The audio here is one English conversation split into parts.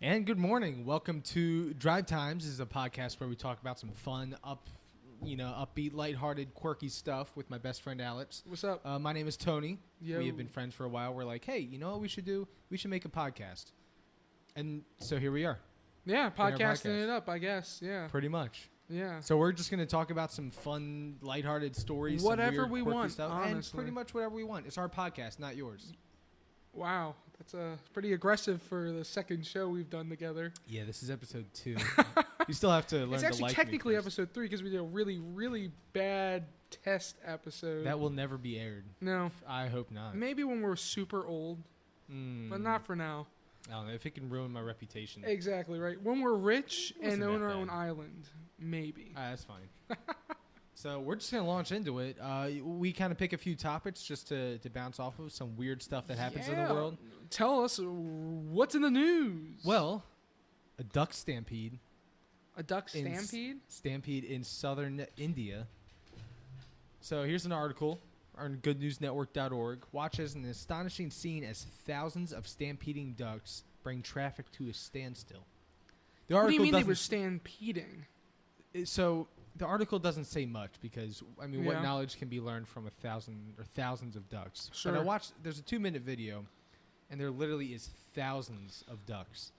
And good morning. Welcome to DriveTimes. This is a podcast where we talk about some fun, upbeat, lighthearted, quirky stuff with my best friend Alex. What's up? My name is Tony. Yo. We have been friends for a while. We're like, hey, you know what we should do? We should make a podcast. And so here we are. Yeah, podcasting it up, I guess. Yeah. Pretty much. Yeah. So we're just going to talk about some fun, lighthearted stories. Whatever some weird, we quirky want, stuff, honestly. and pretty much whatever we want. It's our podcast, not yours. Wow. That's pretty aggressive for the second show we've done together. Yeah, this is episode 2. You still have to learn to like It's actually me technically first. episode 3 because we did a really, really bad test episode. That will never be aired. No. I hope not. Maybe when we're super old, but not for now. I don't know if it can ruin my reputation. Exactly, right. When we're rich It wasn't and own that our bad. own island, maybe. That's fine. So we're just going to launch into it. We kind of pick a few topics just to bounce off of some weird stuff that happens in the world. Tell us what's in the news. Well, a duck stampede. A duck stampede? Stampede in southern India. So here's an article on goodnewsnetwork.org. Watch as an astonishing scene as thousands of stampeding ducks bring traffic to a standstill. The What do you article mean they were doesn't- stampeding? So the article doesn't say much because, I mean, what Yeah. knowledge can be learned from thousands of ducks? Sure. But I watched, there's a 2-minute video, and there literally is thousands of ducks.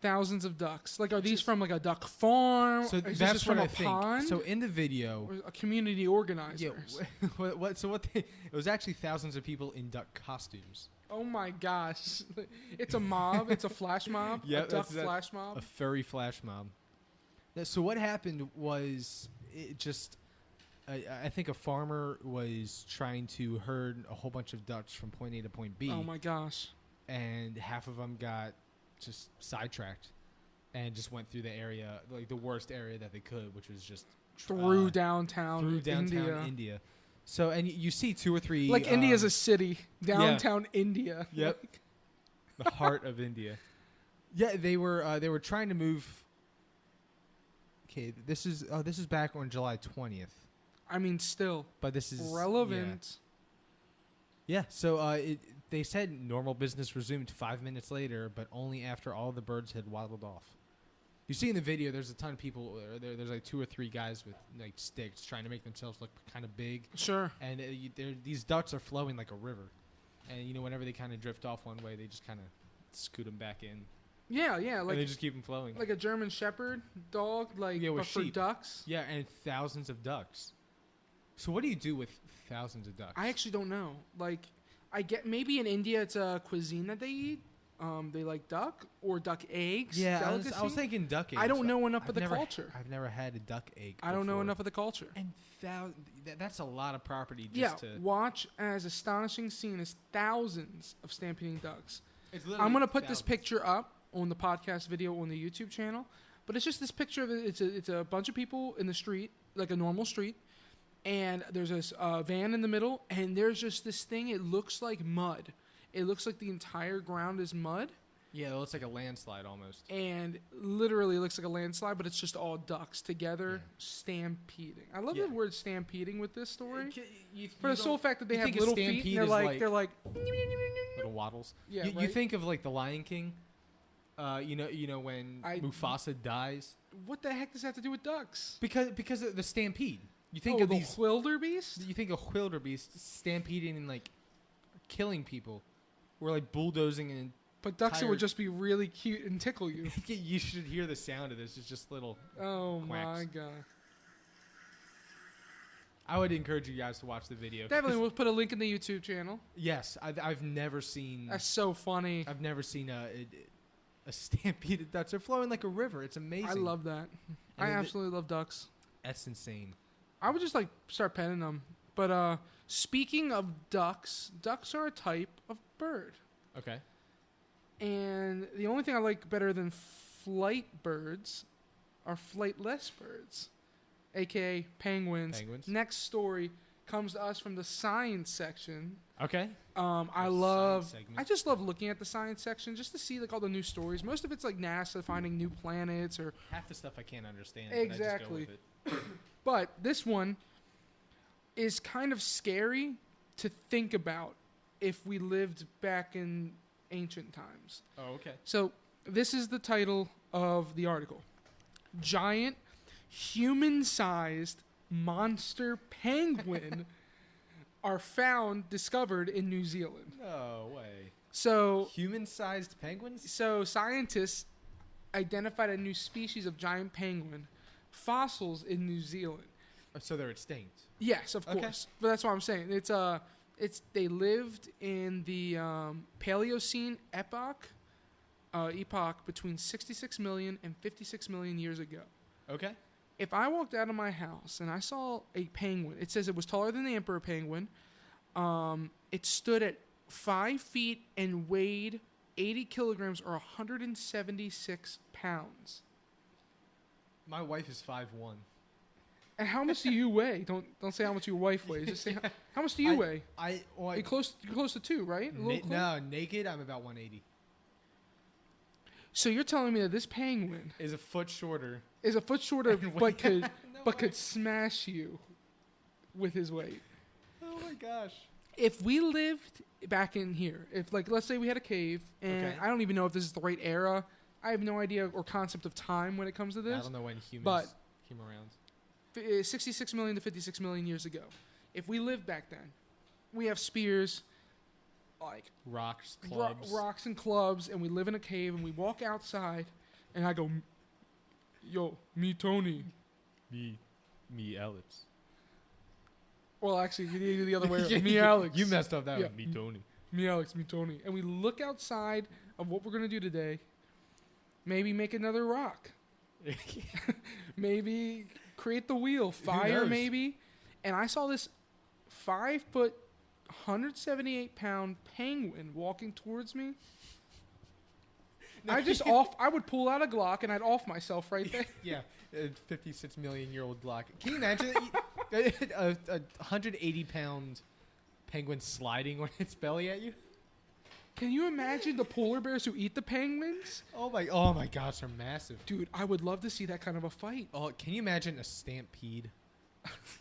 Thousands of ducks. Like, are these from like a duck farm? So Is this that's just what from I a think. pond? So in the video, Or a community organizer. yeah, it was actually thousands of people in duck costumes. Oh my gosh. It's a mob. It's a flash mob. Yeah, a duck that's flash mob. A furry flash mob. So what happened was I think a farmer was trying to herd a whole bunch of ducks from point A to point B. Oh my gosh. And half of them got just sidetracked and just went through the area, like the worst area that they could, which was just Through downtown India. So, and you see 2 or 3. Like India's a city. Downtown India. Yep. The heart of India. Yeah, they were trying to move. Okay, this is back on July 20th. I mean, still. But this is relevant. Yeah. So they said normal business resumed 5 minutes later, but only after all the birds had waddled off. You see in the video, there's a ton of people. There's like 2 or 3 guys with like sticks trying to make themselves look kind of big. Sure. And these ducks are flowing like a river. And whenever they kind of drift off one way, they just kind of scoot them back in. Yeah, And like they just keep them flowing. like a German Shepherd dog, like Yeah, with but for sheep. ducks. Yeah, and thousands of ducks. So what do you do with thousands of ducks? I actually don't know. Like, I get maybe in India it's a cuisine that they eat. They like duck or duck eggs. Yeah, delicacy. I was thinking duck eggs. I don't know enough of the never- culture. I've never had a duck egg. I don't know before. enough of the culture. And that's a lot of property. Yeah, Just to, watch as astonishing scene as thousands of stampeding ducks. it's literally I'm gonna put this thousands. picture up on the podcast video on the YouTube channel, but it's just this picture of it. It's a bunch of people in the street, like a normal street, and there's this van in the middle, and there's just this thing. It looks like mud. It looks like the entire ground is mud. Yeah, it looks like a landslide almost. And literally looks like a landslide, but it's just all ducks together stampeding. I love the word stampeding with this story. For the sole fact that they you have think a little feet, stampede and is they're like little waddles. Yeah, you right? think of like the Lion King. You know when Mufasa dies. What the heck does that have to do with ducks? Because of the stampede. You think of the these. wildebeest? You think of wildebeest stampeding and like killing people. We're like bulldozing and. But ducks tired. would just be really cute and tickle you. You should hear the sound of this. It's just little. Oh quacks. my god! I would encourage you guys to watch the video. Definitely, we'll put a link in the YouTube channel. Yes, I've never seen. That's so funny. I've never seen a stampede of ducks. They're flowing like a river. It's amazing. I love that. I absolutely love ducks. That's insane. I would just like start petting them. But speaking of ducks, ducks are a type of bird. Okay. And the only thing I like better than flight birds are flightless birds, a.k.a. penguins. Next story comes to us from the science section. Okay. I just love looking at the science section just to see like all the new stories. Most of it's like NASA finding new planets or half the stuff I can't understand. Exactly. But I just go with it. But this one is kind of scary to think about if we lived back in ancient times. Oh, okay. So This is the title of the article. Giant, human-sized monster penguin are discovered in New Zealand. No way. So, Human-sized penguins? so scientists identified a new species of giant penguin fossils in New Zealand. So they're extinct. Yes, of Okay. course. But that's what I'm saying. It's they lived in the Paleocene epoch between 66 million and 56 million years ago. Okay. If I walked out of my house and I saw a penguin, it says it was taller than the emperor penguin. It stood at 5 feet and weighed 80 kilograms or 176 pounds. My wife is 5'1". And how much do you weigh? Don't say how much your wife weighs. Just say how much do you weigh? You're close to 2, right? No, naked I'm about 180. So you're telling me that this penguin Is a foot shorter. but could smash you with his weight. Oh my gosh. If we lived back in here, if let's say we had a cave, and Okay. I don't even know if this is the right era. I have no idea or concept of time when it comes to I this. don't know when humans but came around. 66 million to 56 million years ago. If we lived back then, we have spears, like Rocks, clubs. rocks and clubs, and we live in a cave, and we walk outside, and I go, yo, me Tony. Me Alex. Well, actually, we need to do the other way around. Me Alex. You messed up that Yeah. one. Me Tony. Me Alex, me Tony. And we look outside of what we're going to do today. Maybe make another rock. Maybe create the wheel. Fire, knows? maybe. And I saw this 5 foot, 178 pound penguin walking towards me. I would pull out a Glock and I'd off myself right there. Yeah, a 56 million year old Glock. Can you imagine a 180 pound penguin sliding on its belly at you? Can you imagine the polar bears who eat the penguins? Oh my gosh, they're massive. Dude, I would love to see that kind of a fight. Oh, can you imagine a stampede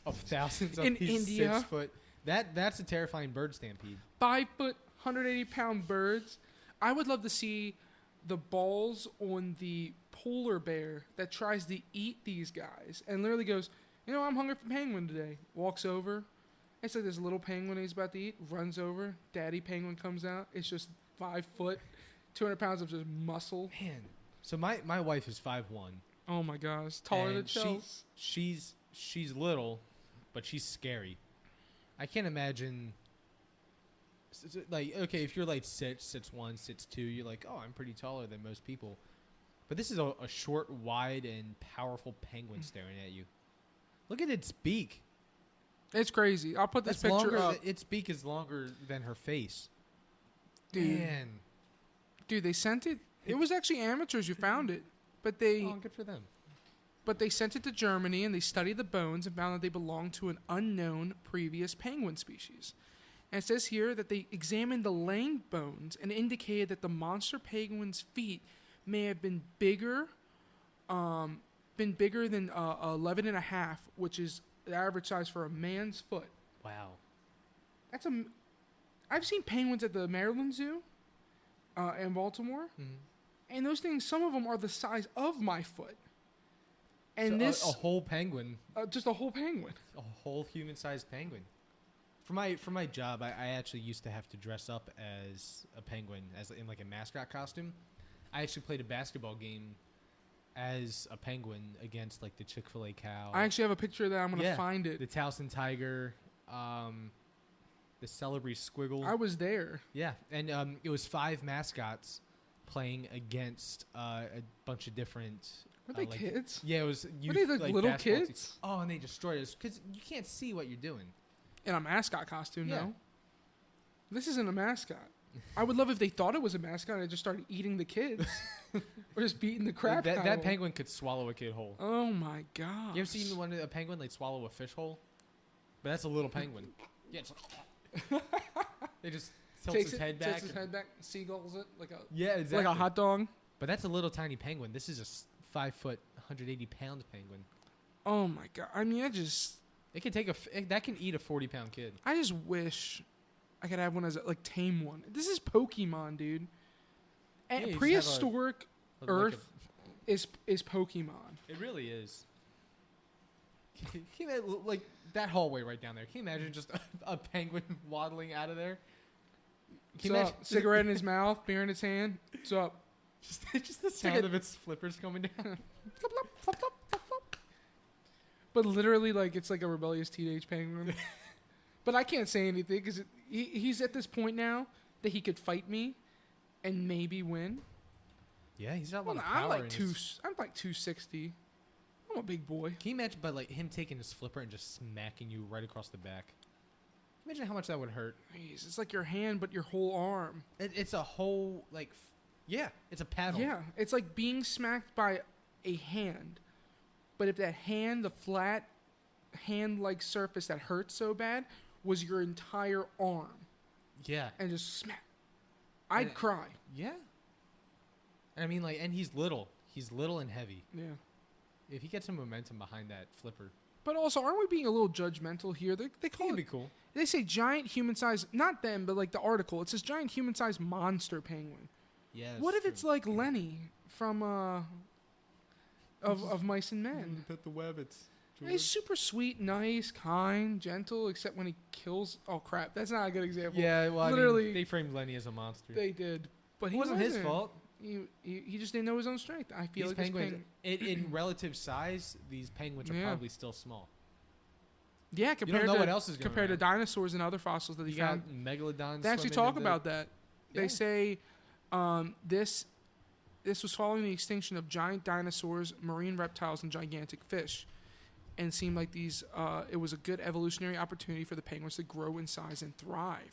of thousands of In these India? 6 foot? That's a terrifying bird stampede. 5 foot, 180 pound birds. I would love to see the balls on the polar bear that tries to eat these guys and literally goes, I'm hungry for penguin today. Walks over. It's like this little penguin he's about to eat. Runs over. Daddy penguin comes out. It's just 5 foot, 200 pounds of just muscle. Man, so my wife is 5'1". Oh my gosh, taller than and Chels. She's little, but she's scary. I can't imagine. Like, okay, if you're like 6'1", 6'2", you're like, oh, I'm pretty taller than most people. But this is a short, wide, and powerful penguin staring at you. Look at its beak. It's crazy. I'll put this That's picture longer. up. Its beak is longer than her face. Dude. Man. Dude, they sent it. It was actually amateurs who found it, but they Good for them. sent it to Germany and they studied the bones and found that they belonged to an unknown previous penguin species. And it says here that they examined the leg bones and indicated that the monster penguin's feet may have been bigger than 11 and a half, which is the average size for a man's foot. Wow. I've seen penguins at the Maryland Zoo in Baltimore, and those things, some of them are the size of my foot. And so a whole penguin. just a whole penguin. A whole human-sized penguin. For my job, I actually used to have to dress up as a penguin, as in like a mascot costume. I actually played a basketball game as a penguin against like the Chick-fil-A cow. I actually have a picture of that. I'm going to find it. The Towson tiger, the celery squiggle. I was there. Yeah, and it was 5 mascots playing against a bunch of different. Were they kids? Yeah, it was. Were they like little basketball kids? teams. Oh, and they destroyed us because you can't see what you're doing. In a mascot costume, Yeah. no. This isn't a mascot. I would love if they thought it was a mascot and they just started eating the kids. Or just beating the crap out of That them. penguin could swallow a kid whole. Oh my god. You ever seen a penguin like swallow a fish whole? But that's a little penguin. Yeah, it's like, it just tilts his head back. Takes his head back, seagulls it like a Yeah, exactly. like a hot dog. But that's a little tiny penguin. This is a 5 foot, 180 pound penguin. Oh my god. I mean, It can take that can eat a 40-pound kid. I just wish I could have one as a tame one. This is Pokemon, dude. And Yeah, you just prehistoric Earth is Pokemon. It really is. Can you imagine, like that hallway right down there? Can you imagine just a penguin waddling out of there? Can you What's imagine up? Cigarette in his mouth, beer in his hand. What's up? just the sound of its flippers coming down? But literally, like it's like a rebellious teenage penguin. But I can't say anything because he's at this point now that he could fight me and maybe win. Yeah, he's got a lot Well, of power. I'm like 260. I'm a big boy. Can you imagine, but like him taking his flipper and just smacking you right across the back? Imagine how much that would hurt. Jeez, it's like your hand, but your whole arm. It's a whole like, yeah, it's a paddle. Yeah, it's like being smacked by a hand, but if that hand, the flat hand-like surface that hurts so bad, was your entire arm. Yeah, and just smack, I'd cry. Yeah. I mean, like, and he's little. He's little and heavy. Yeah. If he gets some momentum behind that flipper, but also, aren't we being a little judgmental here? They call it'd it. be cool. They say giant human-sized, not them, but like the article. It says giant human-sized monster penguin. Yeah. What if it's like Lenny from of Mice and Men? Pet the wabbits. He's super sweet, nice, kind, gentle, except when he kills. Oh crap, that's not a good example. Yeah, well, literally, I mean, they framed Lenny as a monster. They did, but it wasn't his fault. He just didn't know his own strength. I feel These like penguins, in relative size, these penguins are probably still small. Yeah, you don't know to what else is going compared to dinosaurs and other fossils that you he found. got megalodons. They actually talk about that. Yeah. They say this was following the extinction of giant dinosaurs, marine reptiles, and gigantic fish, and seemed like it was a good evolutionary opportunity for the penguins to grow in size and thrive.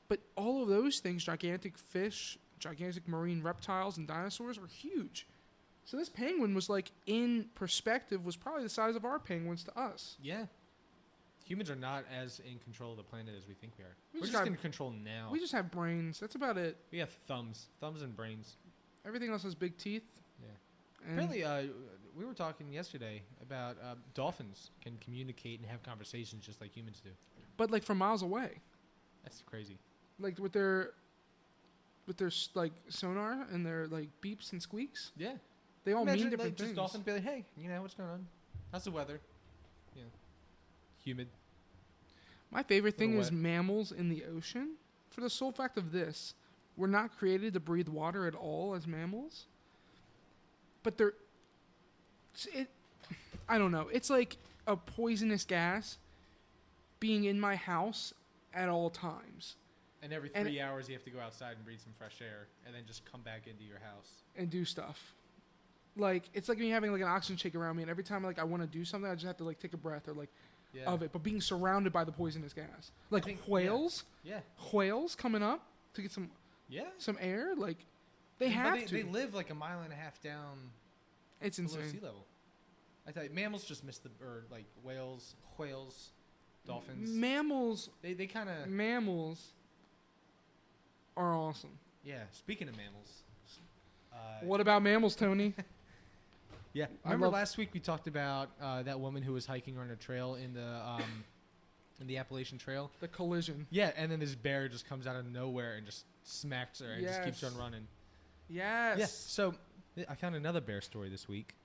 But all of those things, gigantic fish, gigantic marine reptiles, and dinosaurs, are huge. So this penguin was like, in perspective, was probably the size of our penguins to us. Yeah. Humans are not as in control of the planet as we think we are. We're just in control now. We just have brains. That's about it. We have thumbs and brains. Everything else has big teeth. Yeah. Apparently, we were talking yesterday about dolphins can communicate and have conversations just like humans do. But like from miles away. That's crazy. Like with their like sonar and their like beeps and squeaks. Yeah. They all mean different like, things. Just dolphins be like, hey, what's going on? How's the weather? Yeah. Humid. My favorite thing is mammals in the ocean. For the sole fact of this, we're not created to breathe water at all as mammals. But I don't know. It's like a poisonous gas being in my house at all times. And every 3 hours you have to go outside and breathe some fresh air and then just come back into your house. And do stuff. Like, it's like me having like an oxygen tank around me, and every time like I want to do something, I just have to like take a breath or like of it. But being surrounded by the poisonous gas. Like whales. Yeah. Whales coming up to get some air. Like, they have to. They live like a mile and a half down. It's insane. Below sea level. I tell you, mammals just miss like whales, dolphins. Mammals. They kind of. Mammals are awesome. Yeah. Speaking of mammals. What about mammals, Tony? Yeah. Remember last week we talked about that woman who was hiking on a trail in the Appalachian Trail? The collision. Yeah, and then this bear just comes out of nowhere and just smacks her and just keeps on running. Yes. Yeah. So I found another bear story this week.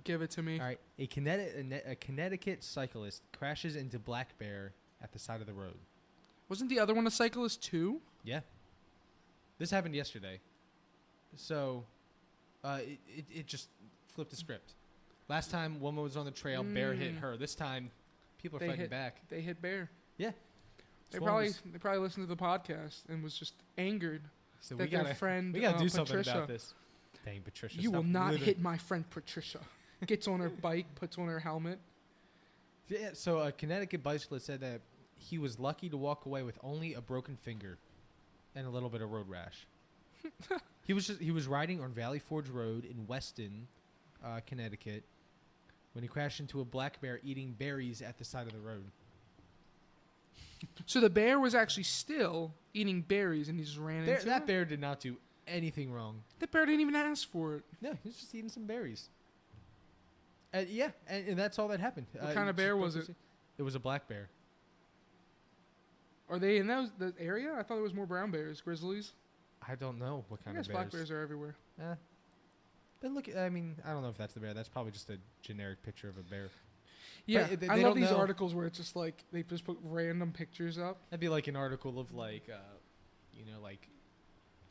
Give it to me. All right. A Connecticut cyclist crashes into black bear at the side of the road. Wasn't the other one a cyclist too? Yeah. This happened yesterday. So it just flipped the script. Last time, woman was on the trail, bear hit her. This time, people are fighting back. They hit bear. Yeah. They probably listened to the podcast and was just angered so that their friend we gotta do Patricia, something about this. Dang, Patricia. You will not hit my friend Patricia. Gets on her bike, puts on her helmet. Yeah, so a Connecticut bicyclist said that he was lucky to walk away with only a broken finger and a little bit of road rash. He was riding on Valley Forge Road in Weston, Connecticut, when he crashed into a black bear eating berries at the side of the road. So the bear was actually still eating berries, and he just ran into that bear did not do anything wrong. The bear didn't even ask for it. No, he was just eating some berries. And that's all that happened. What kind of bear was it? It was a black bear. Are they in the area? I thought there was more brown bears, grizzlies. I don't know what kind of bears. Black bears are everywhere. But look, I mean, I don't know if that's the bear. That's probably just a generic picture of a bear. Yeah, But I they love don't these know. articles where it's just like they just put random pictures up. That'd be like an article of like, like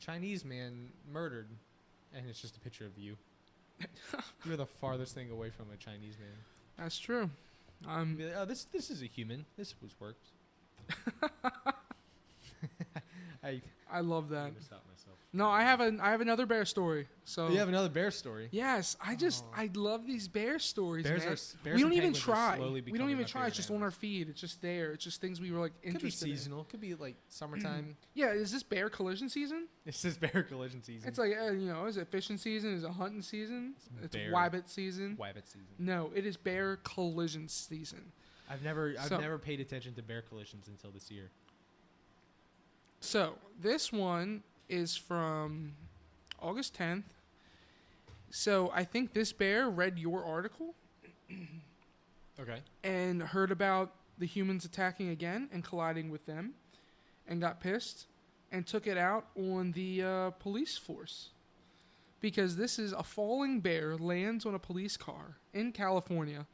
Chinese man murdered, and it's just a picture of you. You're the farthest thing away from a Chinese man. That's true. You'd be like, oh, this is a human. This was worked. I love that. I'm gonna stop myself. No, I have another bear story. So You have another bear story. yes, I love these bear stories, Bears man. bears We don't and even penguins are try. slowly We don't becoming even my try. favorite It's just on animals. our feed. It's just there. It's just things we were like Could be interested in. seasonal. Could be like summertime. Yeah, is this bear collision season? This is bear collision season. It's like is it fishing season? Is it hunting season? It's bear- wabbit season. Wabbit season. No, it is bear collision season. I've never So- paid attention to bear collisions until this year. So this one is from August 10th. So I think this bear read your article Okay. and heard about the humans attacking again and colliding with them and got pissed and took it out on the police force. Because this is a falling bear lands on a police car in California,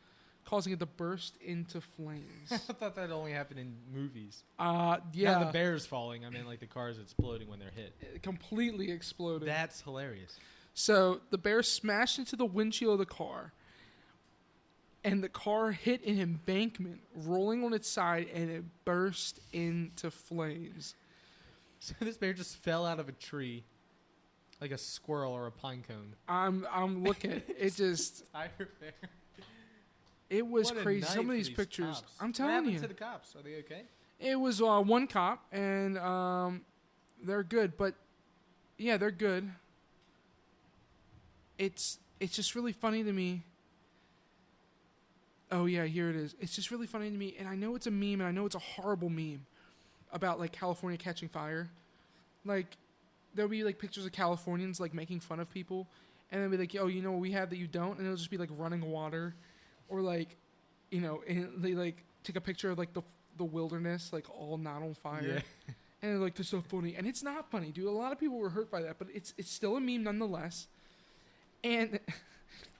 causing it to burst into flames. I thought that only happened in movies. Yeah. Not the bears falling. I mean, like the cars exploding when they're hit. It completely exploded. That's hilarious. So the bear smashed into the windshield of the car, and the car hit an embankment, rolling on its side, and it burst into flames. So this bear just fell out of a tree, like a squirrel or a pine cone. I'm looking at it. Just Entire bear. it was What a crazy. night Some of for these these pictures. cops. I'm What telling happened you, to the cops? Are they okay? it was one cop, and they're good. But yeah, they're good. It's just really funny to me. Oh yeah, here it is. It's just really funny to me, and I know it's a meme, and I know it's a horrible meme about like California catching fire. Like there'll be like pictures of Californians like making fun of people, and they'll be like, "Oh, you know what we have that you don't," and it'll just be like running water, or like, and they like take a picture of like the wilderness like all not on fire. Yeah. And they're like, "This is so funny," and it's not funny, dude. A lot of people were hurt by that, but it's still a meme nonetheless. And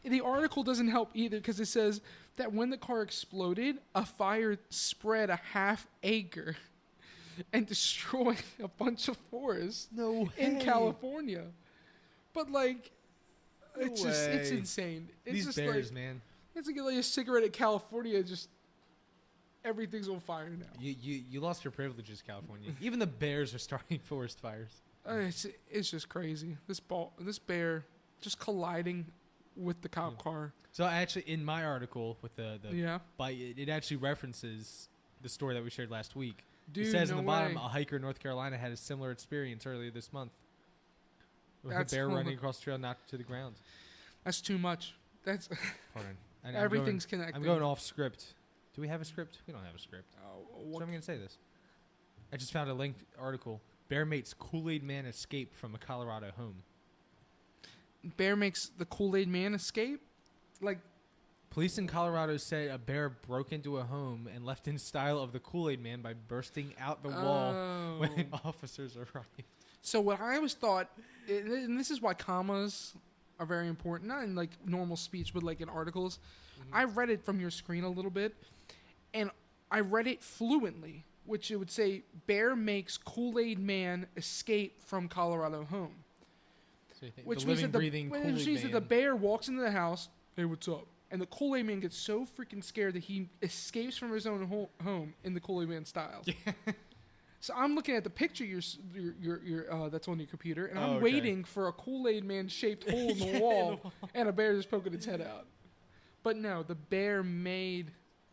the article doesn't help either because it says that when the car exploded, a fire spread a half acre and destroyed a bunch of forests No in California. But like, No it's way. insane. It's These just bears, like, man. it's like a cigarette in California. Just everything's on fire now. You lost your privileges, California. Even the bears are starting forest fires. It's just crazy. This bear just colliding with the cop car. So I actually, in my article with the Yeah. bite, it actually references the story that we shared last week. Dude, It says no in the bottom, way. a hiker in North Carolina had a similar experience earlier this month. With That's a bear homa- running across the trail knocked to the ground. That's too much. That's Hold on. I'm everything's going, connected. I'm going off script. Do we have a script? We don't have a script. Oh, So what? I'm going to say this. I just found a linked article. Bear mates Kool-Aid man escape from a Colorado home. Bear makes the Kool-Aid man escape? Like, Police in Colorado said a bear broke into a home and left in style of the Kool-Aid man by bursting out the wall when officers arrived. So what I always thought, and this is why commas are very important, not in like normal speech, but like in articles. I read it from your screen a little bit, and I read it fluently, which it would say, bear makes Kool-Aid man escape from Colorado home. So you think Which the means living, that breathing which Kool-Aid means that man. the bear walks into the house, hey, what's up? And the Kool-Aid man gets so freaking scared that he escapes from his own home in the Kool-Aid man style. So I'm looking at the picture that's on your computer, and I'm okay. waiting for a Kool-Aid man shaped hole in the wall, and a bear just poking its head out. But no, the bear made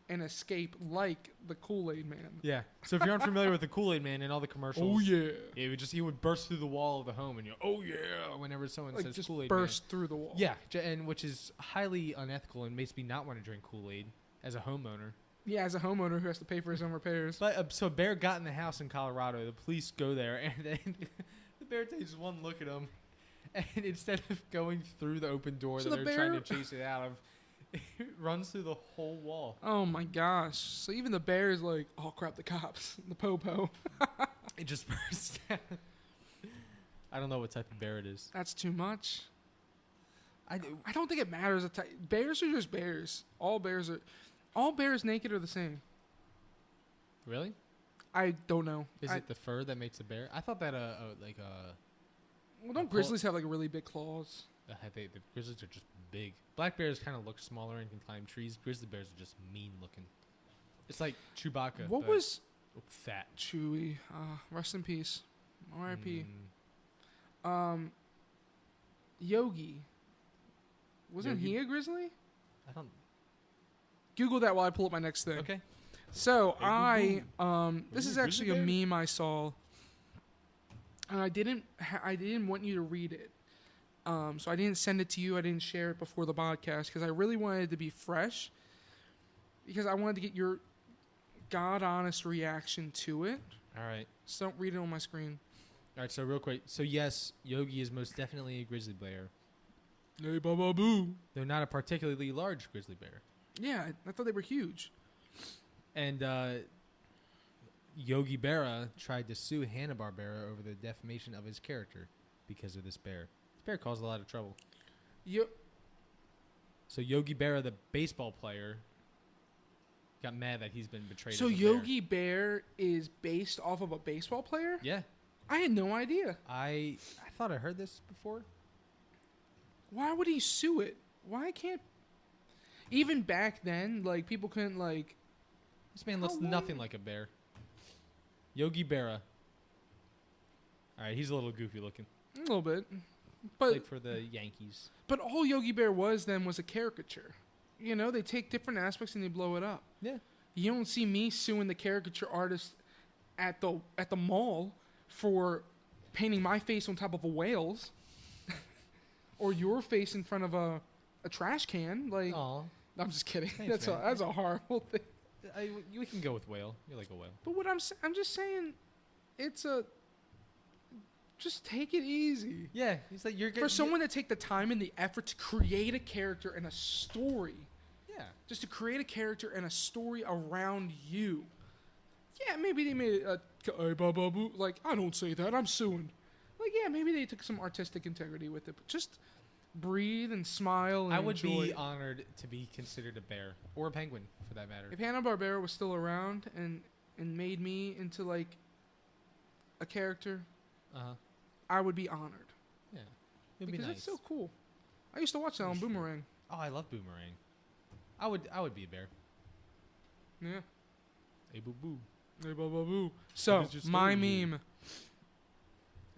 an escape like the Kool-Aid man. Yeah. So if you're unfamiliar with the Kool-Aid man and all the commercials, Oh yeah, he would burst through the wall of the home and you oh yeah whenever someone like says just Kool-Aid burst through the wall. man. Yeah, and which is highly unethical and makes me not want to drink Kool-Aid as a homeowner. Yeah, as a homeowner who has to pay for his own repairs. But so a bear got in the house in Colorado. The police go there and then the bear takes one look at him, and instead of going through the open door So that the they're trying bear- to chase it out of, it runs through the whole wall. Oh my gosh! So even the bear is like, oh crap, the cops, the po-po. It just bursts out. I don't know what type of bear it is. That's too much. I don't think it matters. Bears are just bears. All bears naked are the same. Really? I don't know. Is it the fur that makes the bear? I thought that well, don't grizzlies have like really big claws? The grizzlies are just big. Black bears kind of look smaller and can climb trees. Grizzly bears are just mean looking. It's like Chewbacca. What was fat? Chewy. Rest in peace. R.I.P. Yogi. Wasn't he a grizzly? I don't. Google that while I pull up my next thing. Okay. So this is actually a meme I saw, and I didn't want you to read it. So I didn't send it to you. I didn't share it before the podcast because I really wanted it to be fresh. Because I wanted to get your God honest reaction to it. All right. So don't read it on my screen. All right. So real quick. So yes, Yogi is most definitely a grizzly bear. Hey, baba boo. They're not a particularly large grizzly bear. Yeah, I thought they were huge. And Yogi Berra tried to sue Hanna-Barbera over the defamation of his character because of this bear. This bear caused a lot of trouble. Yep. So Yogi Berra, the baseball player, got mad that he's been betrayed. So as a Yogi Bear is based off of a baseball player? Yeah. I had no idea. I thought I heard this before. Why would he sue it? Why can't... Even back then, like, people couldn't, like... This man looks nothing like a bear. Yogi Berra. All right, he's a little goofy looking. A little bit. But played for the Yankees. But all Yogi Bear was then was a caricature. You know, they take different aspects and they blow it up. Yeah. You don't see me suing the caricature artist at the mall for painting my face on top of a whale's or your face in front of a trash can. Like, Aw. I'm just kidding. Thanks, that's a horrible thing. We can go with whale. You're like a whale. But what I'm just saying, just take it easy. Yeah, he's like For someone to take the time and the effort to create a character and a story. Yeah. Just to create a character and a story around you. Yeah, maybe they made it like, I don't say that, I'm suing. Like, yeah, maybe they took some artistic integrity with it, but just breathe and smile and I would enjoy. be honored to be considered a bear or a penguin, for that matter. If Hanna-Barbera was still around and made me into, like, a character, I would be honored. Yeah. It'd because be nice. it's so cool. I used to watch that on Boomerang. Oh, I love Boomerang. I would be a bear. Yeah. Hey, boo-boo. Hey, boo. So, my meme.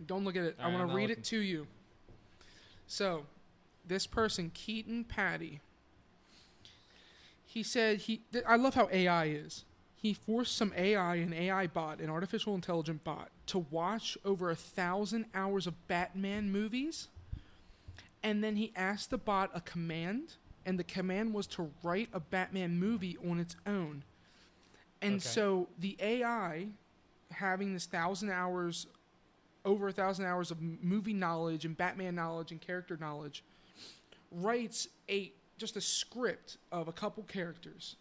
Don't look at it. I want to read it to you. So, this person, Keaton Patty, he said I love how AI is. He forced some AI, an AI bot, an artificial intelligent bot, to watch over 1,000 hours of Batman movies. And then he asked the bot a command, and the command was to write a Batman movie on its own. And so the AI, having this over 1,000 hours of movie knowledge and Batman knowledge and character knowledge, writes just a script of a couple characters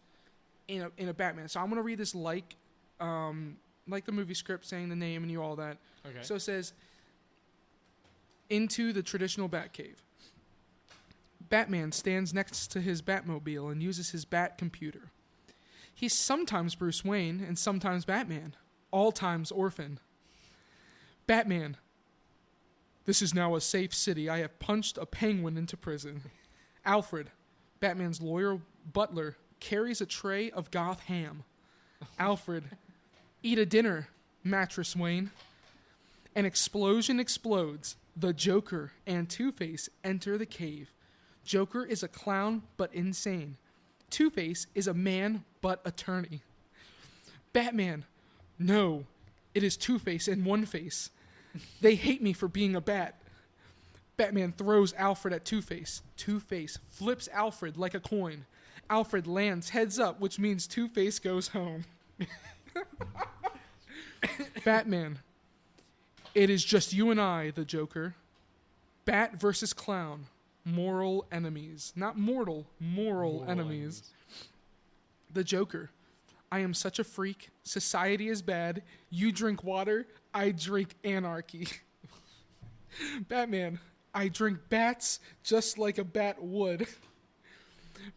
in a Batman. So I'm going to read this like the movie script, saying the name and all that. Okay. So it says, into the traditional Batcave. Batman stands next to his Batmobile and uses his Bat computer. He's sometimes Bruce Wayne and sometimes Batman. All times orphan. Batman. This is now a safe city. I have punched a penguin into prison. Alfred. Batman's lawyer butler carries a tray of goth ham. Alfred. Eat a dinner, Mattress Wayne. An explosion explodes. The Joker and Two-Face enter the cave. Joker is a clown but insane. Two-Face is a man but attorney. Batman. No, it is Two-Face and One-Face. They hate me for being a bat. Batman throws Alfred at Two-Face. Two-Face flips Alfred like a coin. Alfred lands heads up, which means Two-Face goes home. Batman. It is just you and I, the Joker. Bat versus clown. Moral enemies. Not mortal, moral enemies. The Joker. I am such a freak. Society is bad. You drink water. I drink anarchy. Batman. I drink bats just like a bat would.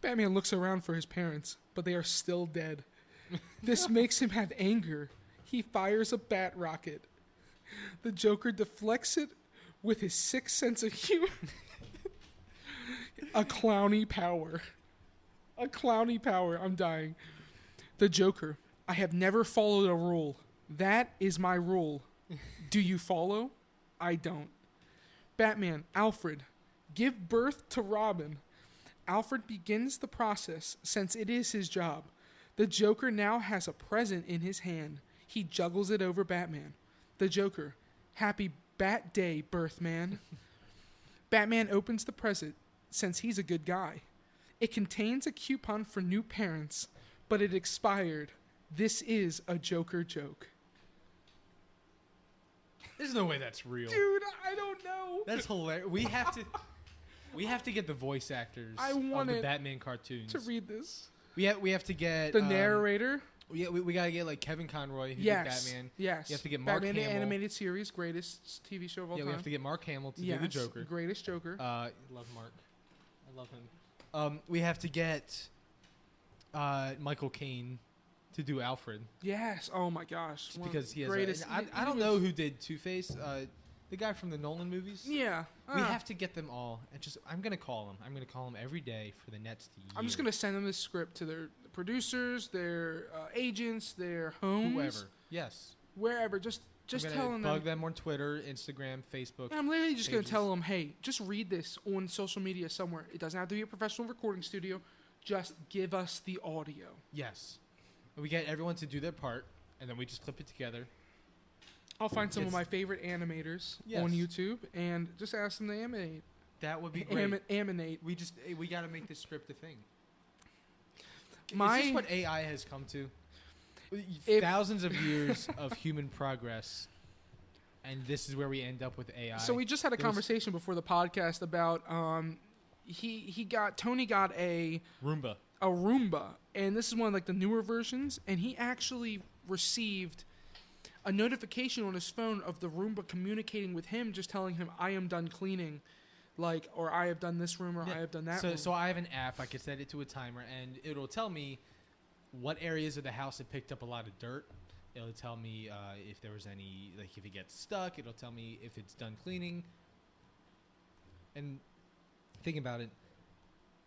Batman looks around for his parents, but they are still dead. This makes him have anger. He fires a bat rocket. The Joker deflects it with his sick sense of humor. A clowny power. A clowny power. I'm dying. The Joker. I have never followed a rule. That is my rule. Do you follow? I don't. Batman. Alfred. Give birth to Robin. Alfred begins the process since it is his job. The Joker now has a present in his hand. He juggles it over Batman. The Joker. Happy Bat Day, Birthman. Batman opens the present since he's a good guy. It contains a coupon for new parents, but it expired. This is a Joker joke. There's no way that's real. Dude, I don't know. That's hilarious. We have to get the voice actors of the Batman cartoons to read this. We have to get the narrator. Yeah, we gotta get like Kevin Conroy who yes. did Batman. Yes. You have to get Mark Batman Hamill. The animated series, greatest TV show of all time. Yeah, we have to get Mark Hamill to do the Joker. Greatest Joker. Love Mark. I love him. We have to get Michael Caine to do Alfred. Yes. Oh my gosh. Just because he has. Greatest. I don't know who did Two-Face. The guy from the Nolan movies. Yeah. We have to get them all. And I'm gonna call him. I'm gonna call him every day for the next year. I'm just gonna send them this script to their producers, their agents, their homes, whoever. Yes. Wherever. Just telling them. Bug them on Twitter, Instagram, Facebook. And I'm literally just gonna tell them, hey, just read this on social media somewhere. It doesn't have to be a professional recording studio. Just give us the audio. Yes. We get everyone to do their part, and then we just clip it together. I'll find some of my favorite animators on YouTube and just ask them to animate. That would be great. Animate. We got to make this script a thing. Is this what AI has come to? Thousands of years of human progress, and this is where we end up with AI. So we just had a conversation before the podcast about Tony got a Roomba, and this is one of like the newer versions, and he actually received a notification on his phone of the Roomba communicating with him, just telling him, I am done cleaning, or I have done this room, or I have done that room. So I have an app. I can set it to a timer, and it'll tell me what areas of the house have picked up a lot of dirt. It'll tell me if there was any, like if it gets stuck. It'll tell me if it's done cleaning. And think about it.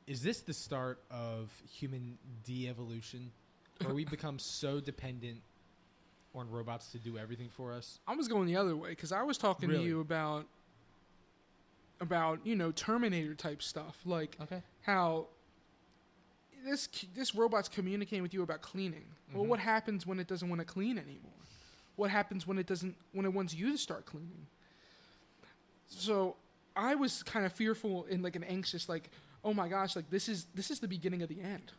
Is this the start of human de-evolution, where we become so dependent on robots to do everything for us? I was going the other way because I was talking to you about Terminator type stuff, like how this robot's communicating with you about cleaning. Mm-hmm. Well, what happens when it doesn't want to clean anymore? What happens when it wants you to start cleaning? So I was kind of fearful and like an anxious, like, oh my gosh, like this is the beginning of the end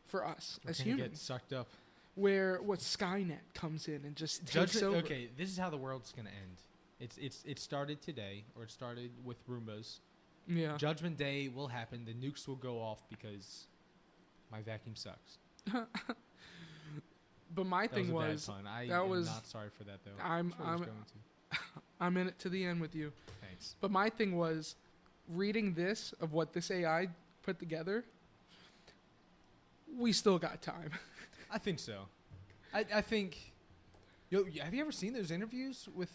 for us as humans. Get sucked up. Where Skynet comes in and just takes over. Okay, this is how the world's gonna end. It started today, or it started with Roombas. Yeah. Judgment Day will happen. The nukes will go off because my vacuum sucks. But my thing was, I am not sorry for that though. I'm in it to the end with you. Thanks. But my thing was, reading this of what this AI put together, we still got time. I think so. I think. Have you ever seen those interviews with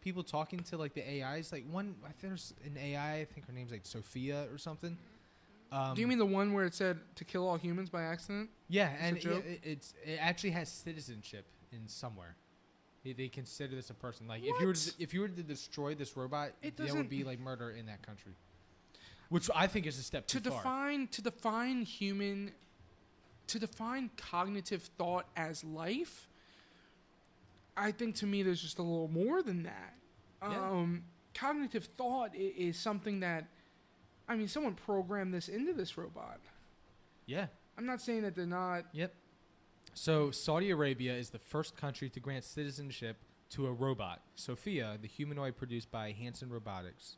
people talking to like the AIs? Like there's an AI. I think her name's like Sophia or something. Do you mean the one where it said to kill all humans by accident? Yeah, and it actually has citizenship in somewhere. They consider this a person. Like if you were to destroy this robot, there would be like murder in that country, which I think is a step too far. To define cognitive thought as life, I think to me there's just a little more than that. Yeah. Cognitive thought is something that, someone programmed this into this robot. Yeah. I'm not saying that they're not. Yep. So Saudi Arabia is the first country to grant citizenship to a robot, Sophia, the humanoid produced by Hanson Robotics.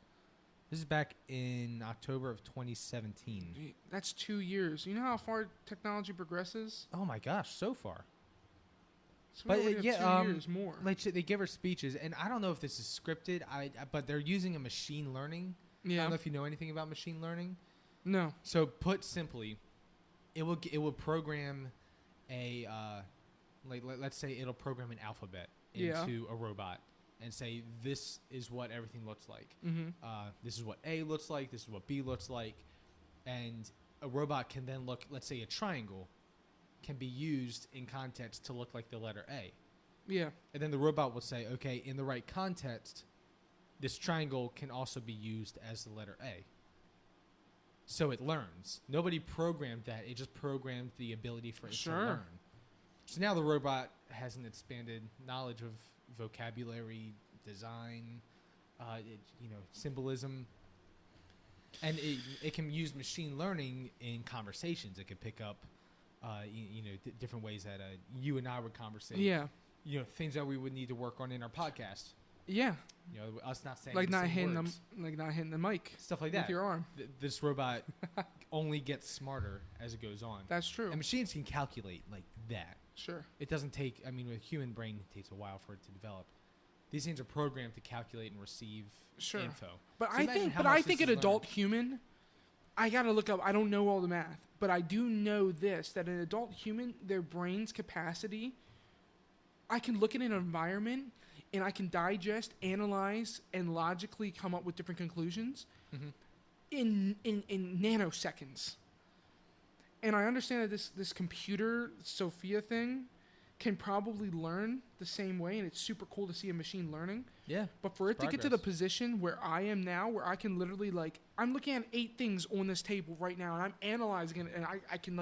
This is back in October of 2017. That's 2 years. You know how far technology progresses? Oh my gosh, so far. So but 2 years more. Like they give her speeches, and I don't know if this is scripted. But they're using a machine learning I don't know if you know anything about machine learning. No. So put simply, it will program a let's say it'll program an alphabet into a robot and say this is what everything looks like. Mm-hmm. This is what A looks like. This is what B looks like, and a robot can then look. Let's say a triangle can be used in context to look like the letter A. Yeah. And then the robot will say, okay, in the right context, this triangle can also be used as the letter A. So it learns. Nobody programmed that. It just programmed the ability for it to learn. So now the robot has an expanded knowledge of vocabulary, design, symbolism. And it can use machine learning in conversations. It could pick up, different ways that you and I would conversate. Yeah. Things that we would need to work on in our podcast. Yeah. Us not saying like the not same hitting words. not hitting the mic. Stuff like that. With your arm. This robot only gets smarter as it goes on. That's true. And machines can calculate like that. Sure. It doesn't take. With a human brain, it takes a while for it to develop. These things are programmed to calculate and receive info. But so I think an adult human, I gotta look up. I don't know all the math, but I do know this: that an adult human, their brain's capacity, I can look at an environment and I can digest, analyze, and logically come up with different conclusions in nanoseconds. And I understand that this computer Sophia thing can probably learn the same way, and it's super cool to see a machine learning. Yeah. But for it to get to the position where I am now, where I can literally, I'm looking at 8 things on this table right now, and I'm analyzing it, and I can,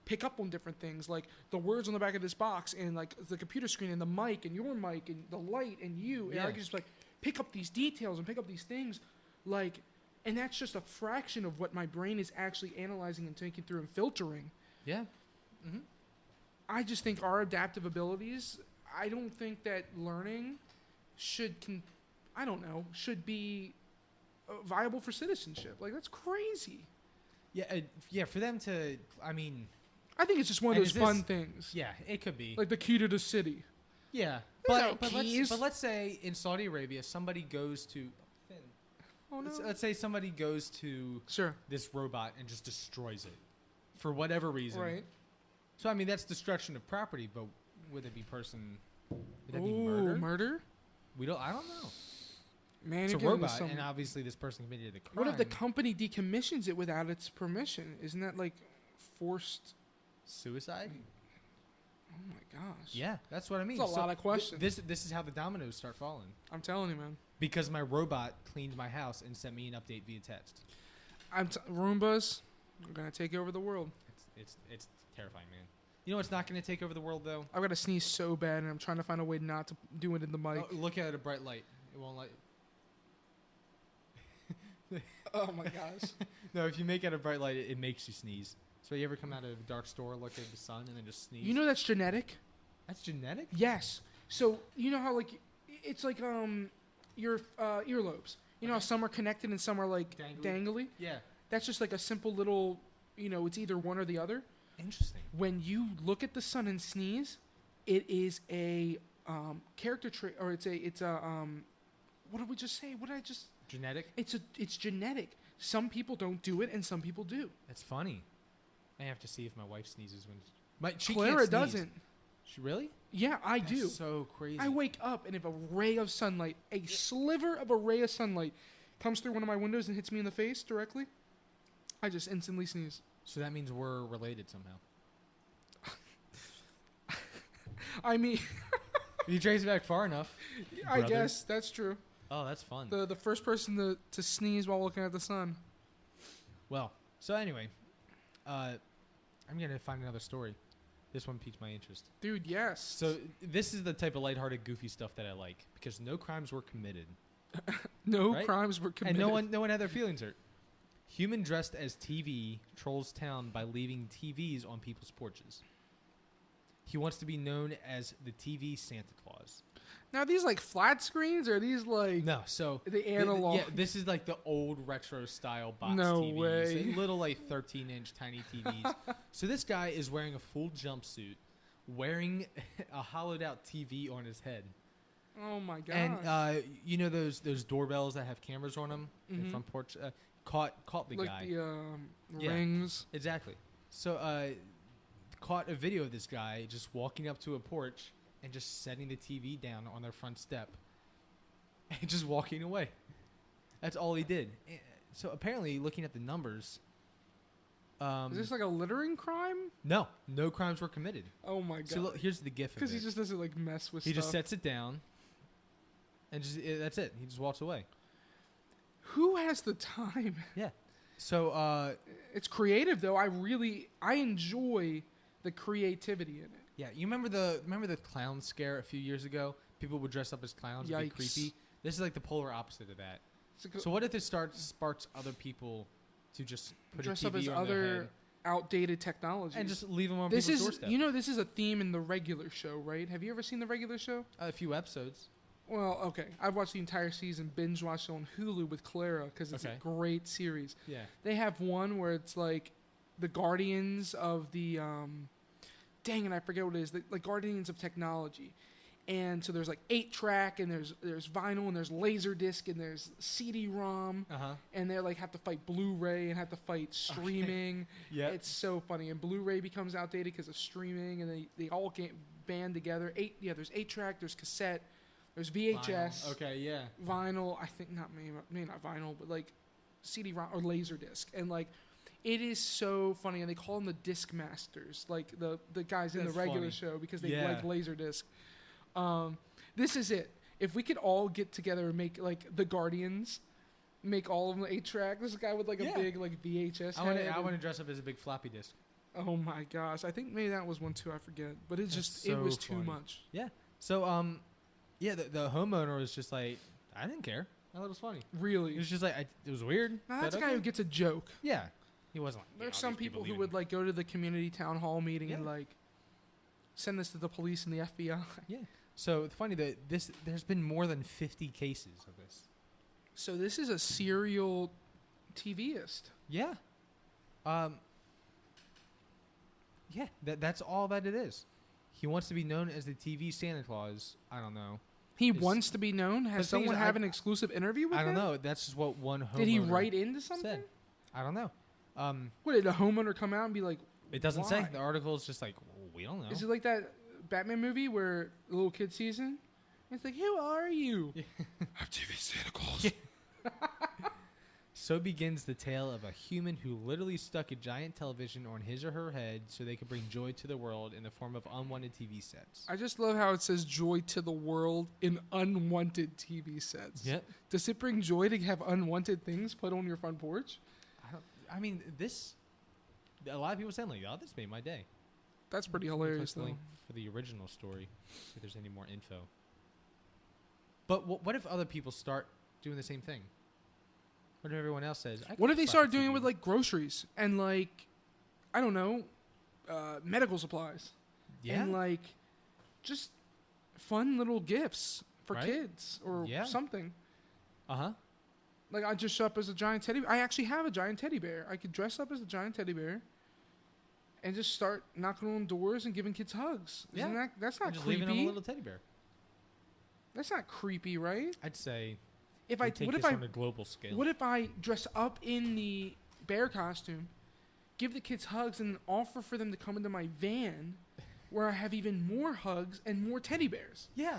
pick up on different things, like the words on the back of this box, and, the computer screen, and the mic, and your mic, and the light, and you. And I can just, pick up these details and pick up these things, and that's just a fraction of what my brain is actually analyzing and taking through and filtering. Yeah. Mm-hmm. I just think our adaptive abilities, I don't think that learning should be viable for citizenship. That's crazy. Yeah, for them to, I think it's just one of those fun things. Yeah, it could be. Like the key to the city. Yeah. But let's say in Saudi Arabia, somebody goes to... Oh, no. Let's say somebody goes to this robot and just destroys it for whatever reason. Right. So, that's destruction of property, but would it be would that be murder? Murder? I don't know. Man, it's a robot, and obviously this person committed a crime. What if the company decommissions it without its permission? Isn't that forced suicide? Oh my gosh. Yeah, that's what I mean. That's a lot of questions. This is how the dominoes start falling. I'm telling you, man. Because my robot cleaned my house and sent me an update via text. Roombas are gonna take over the world. It's terrifying, man. You know what's not going to take over the world, though? I've got to sneeze so bad, and I'm trying to find a way not to do it in the mic. Look at a bright light. It won't light. Oh, my gosh. No, if you make it a bright light, it makes you sneeze. So you ever come out of a dark store, look at the sun, and then just sneeze? You know that's genetic? That's genetic? Yes. So, you know how, it's like your earlobes. You know how some are connected and some are, dangly? Yeah. That's just a simple little, it's either one or the other. Interesting. When you look at the sun and sneeze, it is a character trait, or it's a what did we just say? What did I just? Genetic. It's genetic. Some people don't do it, and some people do. That's funny. I have to see if my wife sneezes when. Clara doesn't. She really? Yeah, I do. So crazy. I wake up, and if a ray of sunlight, a sliver of a ray of sunlight, comes through one of my windows and hits me in the face directly, I just instantly sneeze. So that means we're related somehow. You trace it back far enough. I guess that's true. Oh, that's fun. The first person to sneeze while looking at the sun. Well, so anyway, I'm going to find another story. This one piqued my interest. Dude, yes. So this is the type of lighthearted, goofy stuff that I like, because no crimes were committed. Crimes were committed. And no one had their feelings hurt. Human dressed as TV trolls town by leaving TVs on people's porches. He wants to be known as the TV Santa Claus. Now, are these flat screens, or are these No, so... the analog? This is the old retro style box no TVs. Way. Little 13-inch tiny TVs. So this guy is wearing a full jumpsuit, wearing a hollowed out TV on his head. Oh my gosh. And you know those doorbells that have cameras on them, the front porch. Caught the like guy. The rings. Exactly. So caught a video of this guy just walking up to a porch and just setting the TV down on their front step and just walking away. That's all he did. So apparently, looking at the numbers, is this like a littering crime? no crimes were committed. Oh my god! So look, here's the gif. Because he just doesn't like mess with. He stuff. just sets it down, and that's it. He just walks away. Who has the time? Yeah. So it's creative though. I enjoy the creativity in it. yeah, you remember the clown scare a few years ago? People would dress up as clowns and be creepy. This is like the polar opposite of that. So what if it sparks other people to just put dress a TV up as on other their head outdated technology and just leave them on people's doorstep? This is a theme in the regular show, right? Have you ever seen the regular show? A few episodes. Well, okay. I've watched the entire season, binge watched it on Hulu with Clara because it's a great series. Yeah. They have one where it's like the Guardians of the dang it, I forget what it is. Like Guardians of Technology. And so there's like 8-track and there's vinyl and there's Laserdisc and there's CD-ROM. And they like have to fight Blu-ray and have to fight streaming. Yeah. It's so funny. And Blu-ray becomes outdated because of streaming and they all get band together. There's 8-track, there's cassette, there's VHS. Vinyl. Okay, yeah. Vinyl, I think maybe not vinyl, but like CD-ROM or Laserdisc. And like it is so funny. And they call them the Disc Masters, like the guys in the regular show because they like Laserdisc. This is it. If we could all get together and make like the Guardians, make all of them 8-track. This guy with like a big like VHS. I want to dress up as a big floppy disk. Oh my gosh! I think maybe that was one too. I forget, but it was too much. Yeah. So the homeowner was just like, I didn't care. I thought it was funny. Really? It was just like it was weird. Now, that's a guy who gets a joke. Yeah. He wasn't. Like, there's some people who would like go to the community town hall meeting and like send this to the police and the FBI. Yeah. So it's funny that there's been more than 50 cases of this. So this is a serial TVist. Yeah. Yeah, that's all that it is. He wants to be known as the TV Santa Claus. I don't know. He wants to be known? Has someone have an exclusive interview with him? I don't know. That's just what one homeowner Did he write into something? Said. I don't know. What, did a homeowner come out and be like, it doesn't say. The article is just like, well, we don't know. Is it like that Batman movie where the little kid sees him? It's like, who are you? Yeah. I'm TV Santa Claus. So begins the tale of a human who literally stuck a giant television on his or her head so they could bring joy to the world in the form of unwanted TV sets. I just love how it says joy to the world in unwanted TV sets. Yep. Does it bring joy to have unwanted things put on your front porch? I mean, a lot of people saying like, oh, this made my day. That's pretty hilarious, though. For the original story, see if there's any more info. But what if other people start doing the same thing? What if everyone else says? What if they start doing it with like groceries and like, I don't know, medical supplies? Yeah. And like, just fun little gifts for kids or something. Like I just show up as a giant teddy bear. I actually have a giant teddy bear. I could dress up as a giant teddy bear and just start knocking on doors and giving kids hugs. Isn't that's not just creepy. Leaving them a little teddy bear. That's not creepy, right? I'd say. What if on a global scale? What if I dress up in the bear costume, give the kids hugs, and offer for them to come into my van, where I have even more hugs and more teddy bears? Yeah.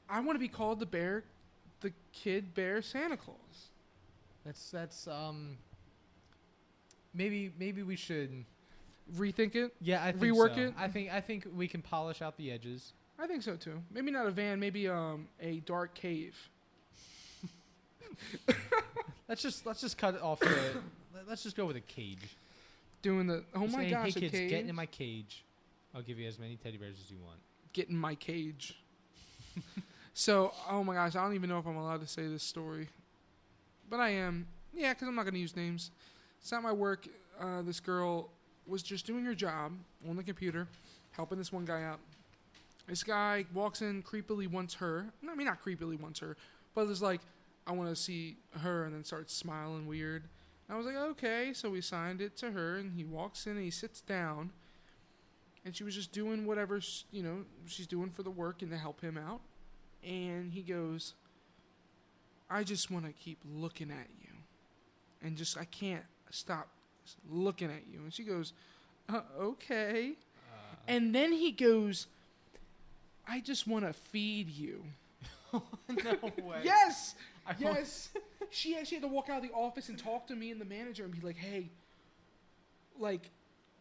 I want to be called the kid bear Santa Claus. That's maybe we should rethink it. Yeah, I think rework so. it. I think we can polish out the edges. I think so too. Maybe not a van. Maybe a dark cave. Let's just cut it off. Let's just go with a cage. Doing the my gosh, hey kids, a cage? Get in my cage. I'll give you as many teddy bears as you want. Get in my cage. So, oh my gosh, I don't even know if I'm allowed to say this story, but I am. Yeah, because I'm not going to use names. It's not my work. This girl was just doing her job on the computer, helping this one guy out. This guy walks in, creepily wants her. I mean, not creepily wants her, but it's like, I want to see her, and then starts smiling weird. I was like, okay. So we signed it to her, and he walks in, and he sits down, and she was just doing whatever, she's doing for the work and to help him out. And he goes, I just want to keep looking at you. And just, I can't stop looking at you. And she goes, okay. And then he goes, I just want to feed you. No way. Yes! Yes! She actually had to walk out of the office and talk to me and the manager and be like, hey, like,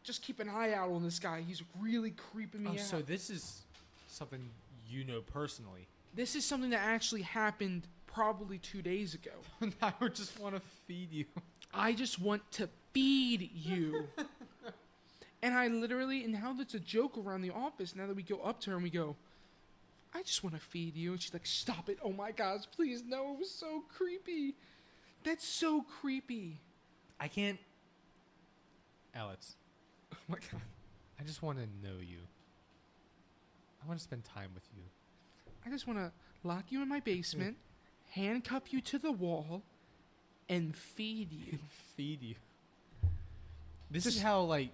just keep an eye out on this guy. He's really creeping me out. So this is something you know personally. This is something that actually happened probably 2 days ago. I would just want to feed you. I just want to feed you. And I literally, and now that's a joke around the office, now that we go up to her and we go, I just want to feed you. And she's like, stop it. Oh my gosh, please. No, it was so creepy. That's so creepy. I can't. Alex. Oh my God. I just want to know you. I want to spend time with you. I just want to lock you in my basement, handcuff you to the wall, and feed you. Feed you. This is how, like,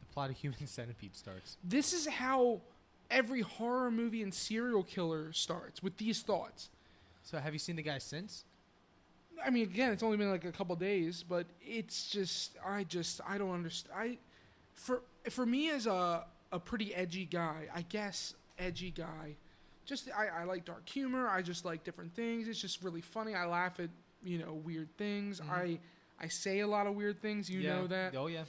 the plot of Human Centipede starts. This is how every horror movie and serial killer starts, with these thoughts. So have you seen the guy since? I mean, again, it's only been like a couple days, but it's just, I don't understand. For me as a pretty edgy guy, I guess edgy guy, just, I like dark humor. I just like different things. It's just really funny. I laugh at, weird things. Mm-hmm. I say a lot of weird things. You know that. Oh, yeah.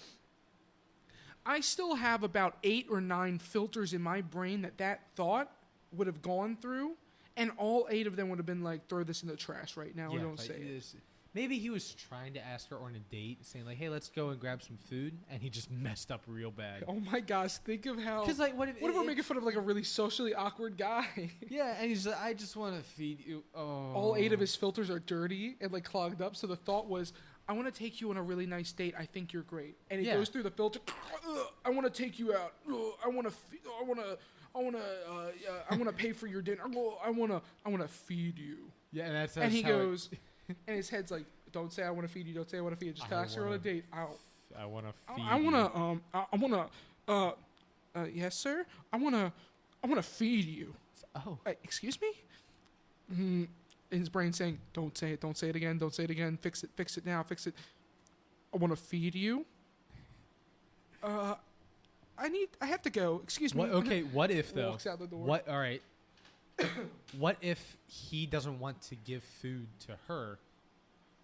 I still have about 8 or 9 filters in my brain that thought would have gone through, and all 8 of them would have been like, throw this in the trash right now, or don't say it. Maybe he was trying to ask her on a date, saying like, hey, let's go and grab some food, and he just messed up real bad. Oh my gosh, think of how... Because, like, what if we're making fun of like a really socially awkward guy? Yeah, and he's like, I just want to feed you. Oh. All 8 of his filters are dirty and like clogged up, so the thought was, I want to take you on a really nice date. I think you're great. And it goes through the filter. I want to take you out. I want to pay for your dinner. I want to feed you. Yeah, and that's and he goes, and his head's like, don't say I want to feed you. Don't say I want to feed you. Just ask her on a date. I want to feed you. Yes, sir. I want to feed you. Oh. Excuse me? His brain saying, don't say it again, don't say it again, fix it now, fix it. I want to feed you. I have to go. Excuse me. Okay, what if though? Walks out the door. What? All right. What if he doesn't want to give food to her?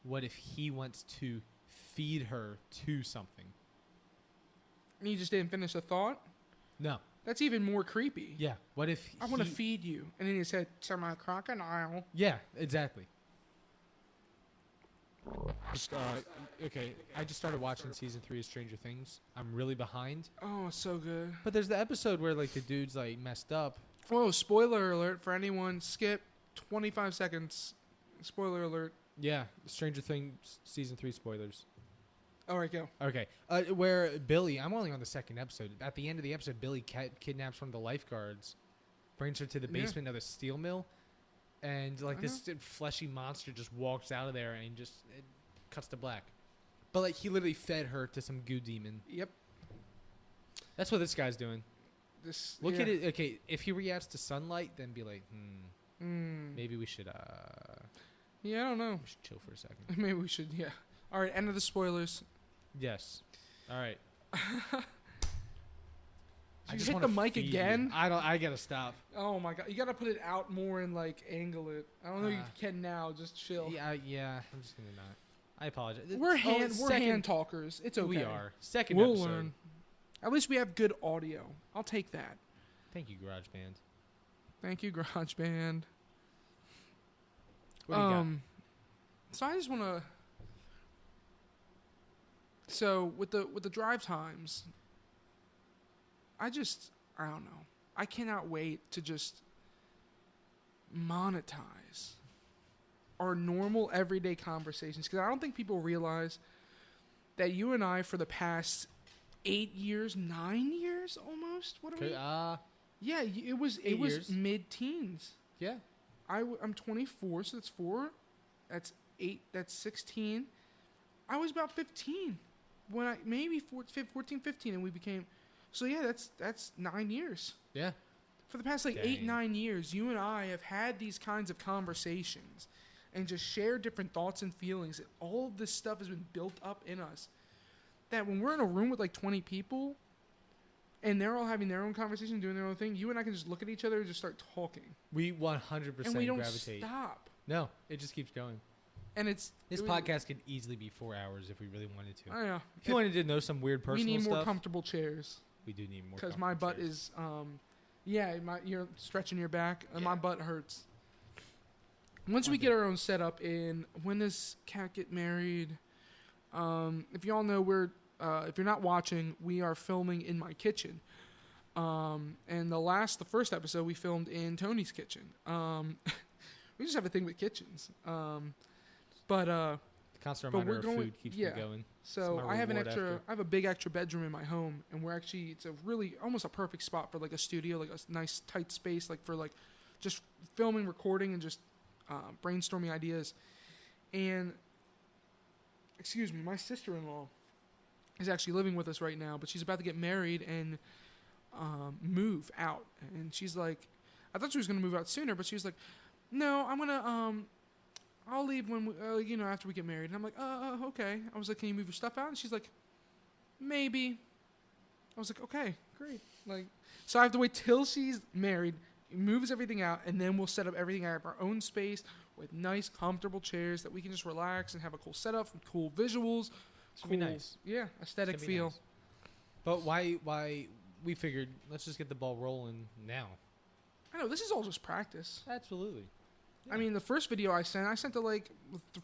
What if he wants to feed her to something? And you just didn't finish the thought? No. That's even more creepy. Yeah. What if I want to feed you. And then he said, semi-crocodile. Yeah, exactly. Okay, I just started watching season 3 of Stranger Things. I'm really behind. Oh, so good. But there's the episode where like the dude's like messed up. Whoa, spoiler alert for anyone. Skip 25 seconds. Spoiler alert. Yeah, Stranger Things season 3 spoilers. All right, go. Okay, where Billy, I'm only on the second episode. At the end of the episode, Billy kidnaps one of the lifeguards, brings her to the basement of the steel mill, and like this fleshy monster just walks out of there and just it cuts to black. But like he literally fed her to some goo demon. Yep. That's what this guy's doing. Look at at it. Okay, if he reacts to sunlight, then be like, maybe we should. Yeah, I don't know. We should chill for a second. Maybe we should. Yeah. All right. End of the spoilers. Yes. All right. I just hit the mic again. I gotta stop. Oh my god! You gotta put it out more and like angle it. I don't know. You can now. Just chill. Yeah. I'm just gonna not. I apologize. We're hand talkers. It's okay. We are. Second we'll episode. Learn. At least we have good audio. I'll take that. Thank you, GarageBand. Thank you, GarageBand. What do you got? So I just want to. So with the drive times, I don't know. I cannot wait to just monetize our normal everyday conversations, because I don't think people realize that you and I, for the past 9 years almost. What are we? Yeah, it was mid-teens. Yeah. I'm 24, so that's 4. That's 8. That's 16. I was about 15 when maybe 14, 15, and we became. So yeah, that's 9 years. Yeah. For the past like Dang. 8-9 years, you and I have had these kinds of conversations and just shared different thoughts and feelings. All of this stuff has been built up in us. That when we're in a room with like 20 people and they're all having their own conversation, doing their own thing, you and I can just look at each other and just start talking. We 100% And we don't gravitate. stop. No, it just keeps going. And This podcast could easily be 4 hours if we really wanted to. I know. If you wanted to know some weird personal we need stuff, more comfortable chairs. we do need more. Because my butt chairs. is, you're stretching your back, and my butt hurts. Once we get our own setup in, when does Kat get married? If y'all know, if you're not watching, we are filming in my kitchen. And the first episode we filmed in Tony's kitchen. We just have a thing with kitchens. The constant reminder of food keeps me going. So I have I have a big extra bedroom in my home, and it's a really almost a perfect spot for like a studio, like a nice tight space, like for like just filming, recording, and just brainstorming ideas. And excuse me, my sister-in-law is actually living with us right now, but she's about to get married and move out. And she's like, I thought she was going to move out sooner, but she was like, no, I'm going to, I'll leave when after we get married. And I'm like, okay. I was like, can you move your stuff out? And she's like, maybe. I was like, okay, great. Like, so I have to wait till she's married, moves everything out, and then we'll set up everything out of our own space with nice, comfortable chairs that we can just relax and have a cool setup, cool visuals. It's gonna be nice. Yeah, aesthetic feel. Nice. But why we figured let's just get the ball rolling now. I know, this is all just practice. Absolutely. Yeah. I mean, the first video I sent to like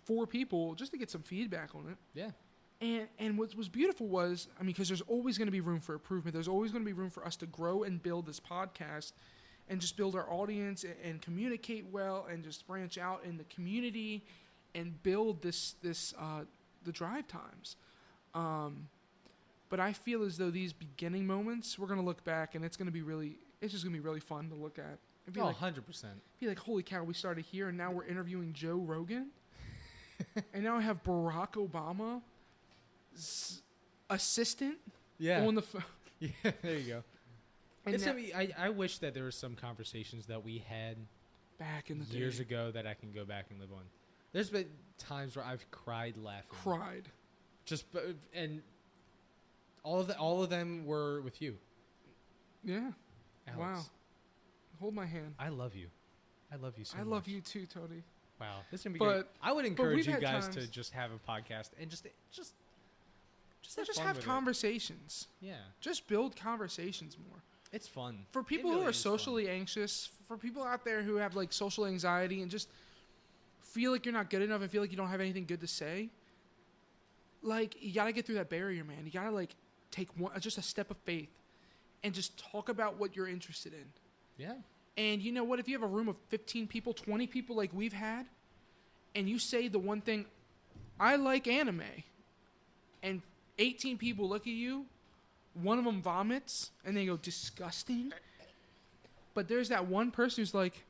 4 people just to get some feedback on it. Yeah. And what was beautiful was, I mean, because there's always going to be room for improvement. There's always going to be room for us to grow and build this podcast and just build our audience and communicate well and just branch out in the community and build the drive times. But I feel as though these beginning moments, we're going to look back and it's just going to be really fun to look at. It'd be 100%. Be like, holy cow, we started here and now we're interviewing Joe Rogan. And now I have Barack Obama's assistant on the phone. Yeah, there you go. And I wish that there were some conversations that we had back in the years day. ago that I can go back and live on. There's been times where I've cried laughing. And all of them were with you. Yeah. Alex. Wow. Hold my hand. I love you. I love you so much. I love you too, Tony. Wow. This is going to be great. I would encourage you guys to just have a podcast and just have conversations. Yeah. Just build conversations more. It's fun. For people who are socially anxious, for people out there who have like social anxiety and just feel like you're not good enough and feel like you don't have anything good to say, like, you got to get through that barrier, man. You got to like take just a step of faith and just talk about what you're interested in. Yeah. And you know what? If you have a room of 15 people, 20 people like we've had, and you say the one thing, I like anime, and 18 people look at you, one of them vomits, and they go, disgusting. But there's that one person who's like,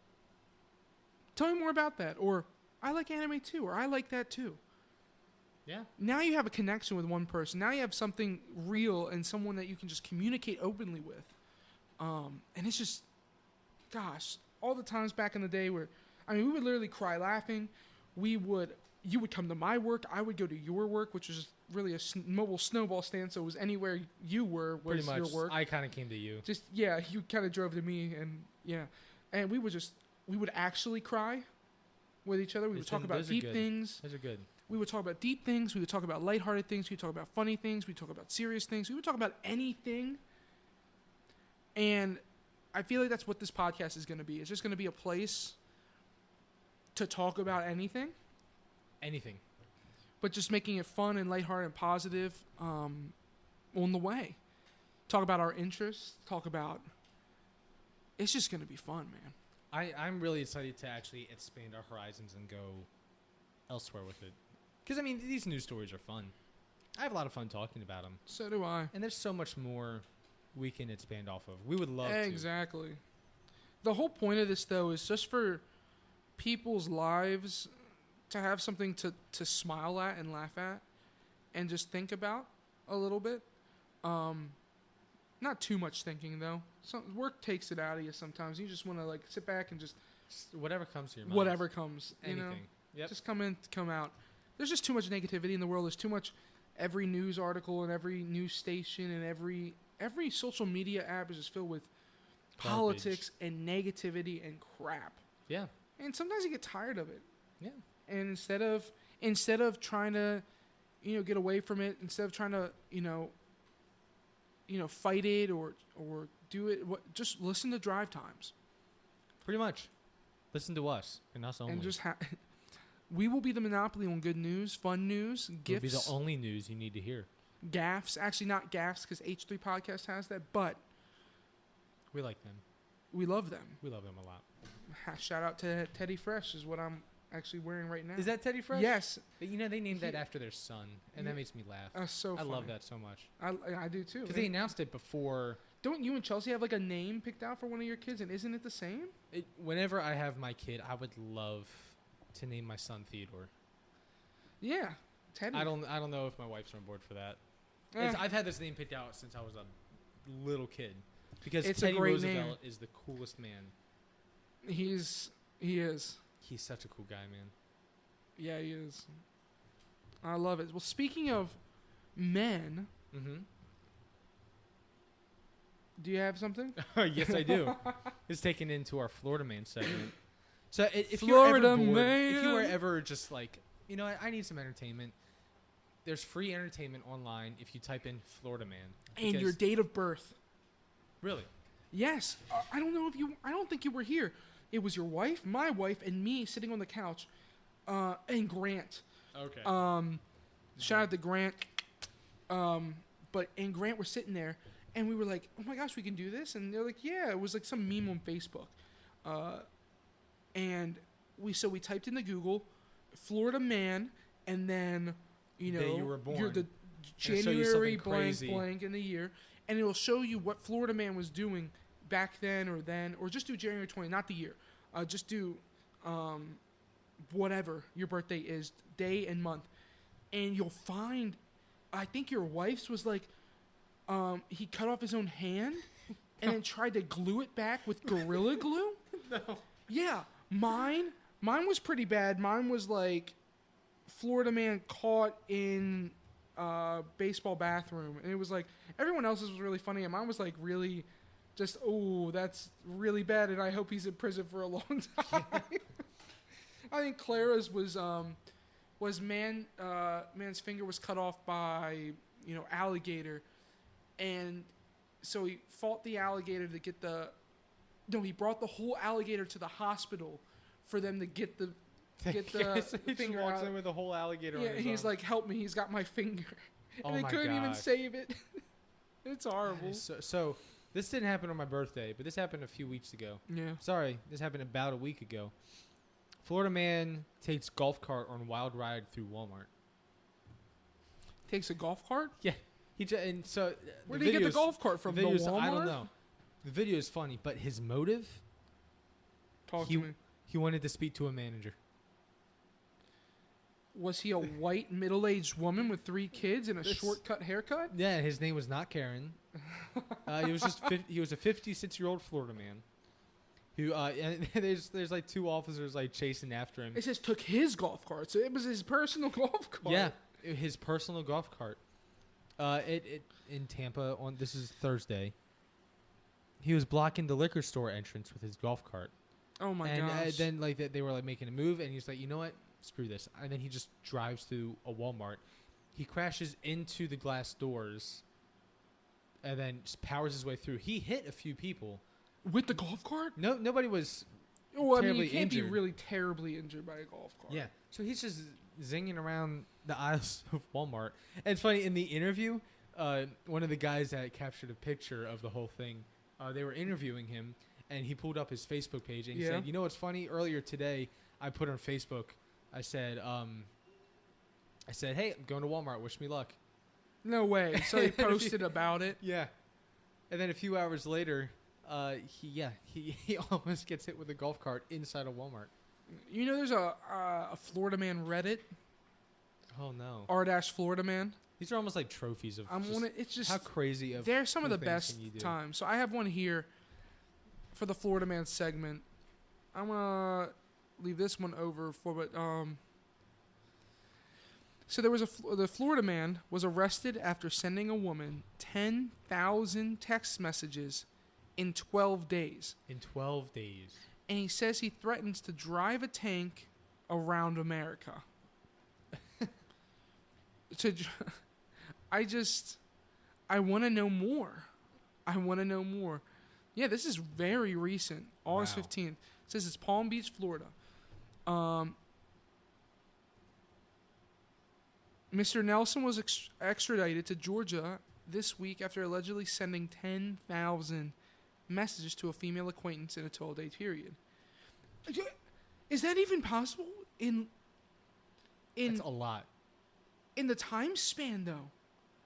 tell me more about that. Or, I like anime too. Or, I like that too. Yeah. Now you have a connection with one person. Now you have something real and someone that you can just communicate openly with. And it's just, gosh, all the times back in the day where, I mean, we would literally cry laughing. You would come to my work. I would go to your work, which was really a mobile snowball stand. So it was anywhere you were was your work. I kind of came to you. You kind of drove to me, and we would actually cry with each other. We would talk about deep things. Those are good. We would talk about deep things. We would talk about lighthearted things. We would talk about funny things. We would talk about serious things. We would talk about anything. And I feel like that's what this podcast is going to be. It's just going to be a place to talk about anything. Anything. But just making it fun and lighthearted and positive on the way. Talk about our interests. It's just going to be fun, man. I'm really excited to actually expand our horizons and go elsewhere with it. Because, I mean, these news stories are fun. I have a lot of fun talking about them. So do I. And there's so much more we can expand off of. We would love to. Exactly. The whole point of this, though, is just for people's lives to have something to smile at and laugh at and just think about a little bit. Not too much thinking though. Work takes it out of you sometimes. You just want to like sit back and just whatever comes to your mind. whatever comes. Anything. You know? Yep. Just come in, come out. There's just too much negativity in the world. There's too much. Every news article and every news station and every social media app is just filled with Garbage. politics and negativity and crap. Yeah. And sometimes you get tired of it. Yeah. And instead of trying to, get away from it, instead of trying to, fight it or do it, just listen to Drive Times. Pretty much. Listen to us and us only. And just we will be the monopoly on good news, fun news, gifts. We'll be the only news you need to hear. Gaffs. Actually, not gaffs because H3 Podcast has that, but We like them. we love them. We love them a lot. Shout out to Teddy Fresh is what I'm actually wearing right now. Is that Teddy Fresh? Yes. They named that after their son, and that makes me laugh. So I funny. love that so much. I do too. Because they announced it before. Don't you and Chelsea have like a name picked out for one of your kids, and isn't it the same? Whenever I have my kid, I would love to name my son Theodore. Yeah, Teddy. I don't know if my wife's on board for that. Eh. I've had this name picked out since I was a little kid. Because It's a Teddy great Roosevelt name. is the coolest man. He is. He's such a cool guy, man. Yeah, he is. I love it. Well, speaking of men, Mm-hmm. do you have something? Yes, I do. It's taken into our Florida Man segment. So if Florida you're ever bored, Man. if you were ever just like, I need some entertainment, there's free entertainment online if you type in Florida Man. And your Because- date of birth. Really? Yes. I don't think you were here. It was your wife, my wife, and me sitting on the couch, and Grant. Okay. Shout out to Grant. But and Grant were sitting there, and we were like, "Oh my gosh, we can do this!" And they're like, "Yeah." It was like some meme on Facebook, and we typed into Google, Florida Man, and then Day you were born. you're the show you January something blank crazy. blank in the year, and it will show you what Florida Man was doing back then, or just do January 20, not the year. Just do whatever your birthday is, day and month, and you'll find. I think your wife's was like, he cut off his own hand and then tried to glue it back with Gorilla Glue. No. Yeah, mine was pretty bad. Mine was like Florida Man caught in baseball bathroom, and it was like everyone else's was really funny, and mine was like really just that's really bad, and I hope he's in prison for a long time. I think Clara's was man's finger was cut off by alligator, and so he fought the alligator to get he brought the whole alligator to the hospital for them to get the Yes, he finger just walks out. in with a whole alligator on Yeah, his he's arm. like, "Help me, he's got my finger," Oh and they my couldn't even gosh. save it. It's horrible. So this didn't happen on my birthday, but this happened a few weeks ago. Yeah. Sorry, this happened about a week ago. Florida Man takes golf cart on wild ride through Walmart. Takes a golf cart. And so Where did he get the golf cart from? The Walmart? I don't know. The video is funny, but his motive, Talk to me. he wanted to speak to a manager. Was he a white middle-aged woman with 3 kids and a shortcut haircut? Yeah, his name was not Karen. He was a 56-year-old Florida man. Who and there's like 2 officers like chasing after him. It says took his golf cart, so it was his personal golf cart. Yeah, his personal golf cart. It in Tampa on this is Thursday. He was blocking the liquor store entrance with his golf cart. Oh my and gosh. then like they were like making a move, and he's like, you know what? Screw this. And then he just drives through a Walmart. He crashes into the glass doors, and then just powers his way through. He hit a few people. With the golf cart? No, nobody was. Oh, I mean, terribly you can't injured. be really terribly injured by a golf cart. Yeah. So he's just zinging around the aisles of Walmart. And it's funny, in the interview, one of the guys that captured a picture of the whole thing, they were interviewing him, and he pulled up his Facebook page, and he said, you know what's funny? Earlier today, I put on Facebook, I said, hey, I'm going to Walmart. Wish me luck. No way. So he posted about it. Yeah. And then a few hours later, he almost gets hit with a golf cart inside a Walmart. You know, there's a Florida Man Reddit. Oh, no. R-Florida Man. These are almost like trophies of It's just how crazy of they're some of the things best can you do. times. So I have one here for the Florida Man segment. I'm gonna leave this one over for, but so there was the Florida man was arrested after sending a woman 10,000 text messages in 12 days. In 12 days. And he says he threatens to drive a tank around America. I want to know more. Yeah, this is very recent. August 15th. It says it's Palm Beach, Florida. Mr. Nelson was extradited to Georgia this week after allegedly sending 10,000 messages to a female acquaintance in a 12-day period. Is that even possible That's a lot. in the time span, though?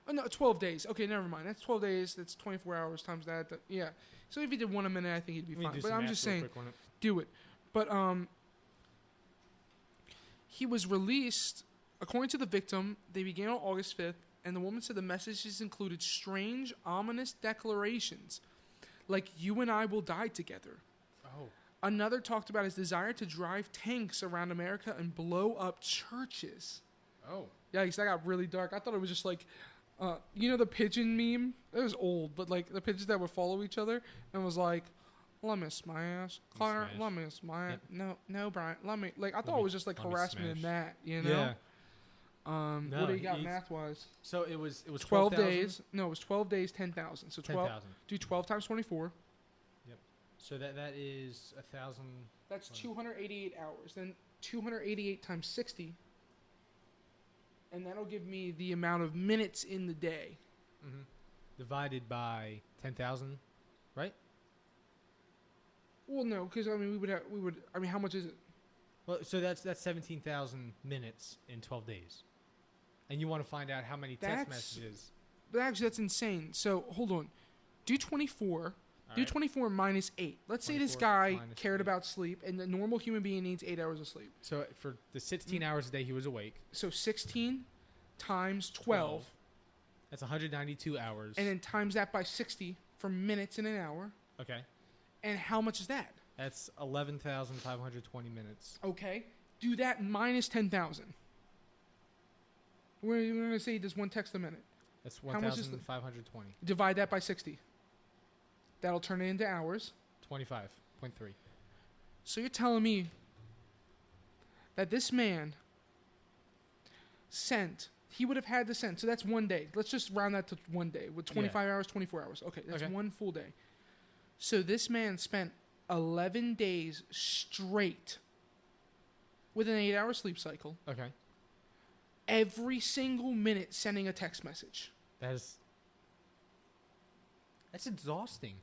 Oh, no, 12 days. Okay, never mind. That's 12 days. That's 24 hours times that. Yeah. So if he did one a minute, I think he'd be fine. But I'm just saying, do it. But he was released. According to the victim, they began on August 5th, and the woman said the messages included strange, ominous declarations, like, "You and I will die together." Oh. Another talked about his desire to drive tanks around America and blow up churches. Oh. Yikes, that got really dark. I thought it was just like, you know the pigeon meme? It was old, but like the pigeons that would follow each other and was like, "Let me smash, Claire, let me smash." Yep. No, Brian, let me. Like, I thought it was just like harassment in that, you know? Yeah. No, what do you got math-wise? So it was 12 days. No, it was 12 days, 10,000. So 12. 10,000. Do 12 times 24. Yep. So that is 1,000. That's 288 hours. Then 288 times 60. And that'll give me the amount of minutes in the day. Mm-hmm. Divided by 10,000, right? Well, no, because I mean how much is it? Well, so that's 17,000 minutes in 12 days. And you want to find out how many text messages. But actually, that's insane. So, hold on. Do 24. Do 24 minus 8. Let's say this guy cared about sleep, and the normal human being needs 8 hours of sleep. So, for the 16 hours a day he was awake. So, 16 times 12. That's 192 hours. And then times that by 60 for minutes in an hour. Okay. And how much is that? That's 11,520 minutes. Okay. Do that minus 10,000. We're going to say he does one text a minute. That's 1,520. Divide that by 60. That'll turn it into hours. 25.3. So you're telling me that this man he would have had to send, so that's one day. Let's just round that to one day with 25 hours, 24 hours. Okay, that's one full day. So this man spent 11 days straight with an 8-hour sleep cycle. Okay. Every single minute sending a text message. That's exhausting.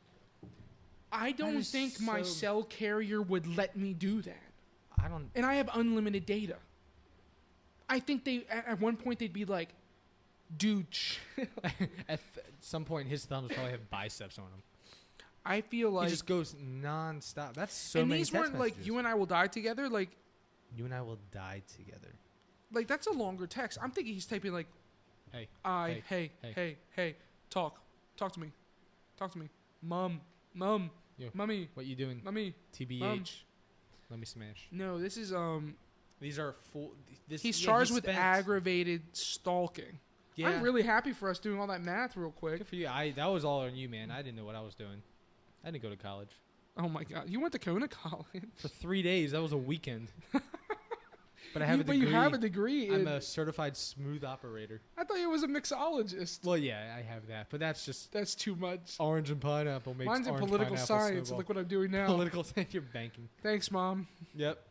I don't think my cell carrier would let me do that. And I have unlimited data. I think at one point they'd be like, "Dude, chill." At some point, his thumbs probably have biceps on him. I feel like he just goes nonstop. That's so many text messages. And these weren't like, "You and I will die together." Like, "You and I will die together." Like, that's a longer text. I'm thinking he's typing like, hey, talk to me, mom, Yo, mommy, what you doing, mommy, TBH, Mom. let me smash. No, this is These are full. He's charged with aggravated stalking. Yeah. I'm really happy for us doing all that math real quick. Good for you. That was all on you, man. I didn't know what I was doing. I didn't go to college. Oh my God, you went to Kona College for 3 days. That was a weekend. But I have a degree. But you have a degree. I'm a certified smooth operator. I thought you was a mixologist. Well, yeah, I have that, but that's too much. Orange and pineapple makes Mine's in political science. Look what I'm doing now. Political science. You're banking. Thanks, Mom. Yep.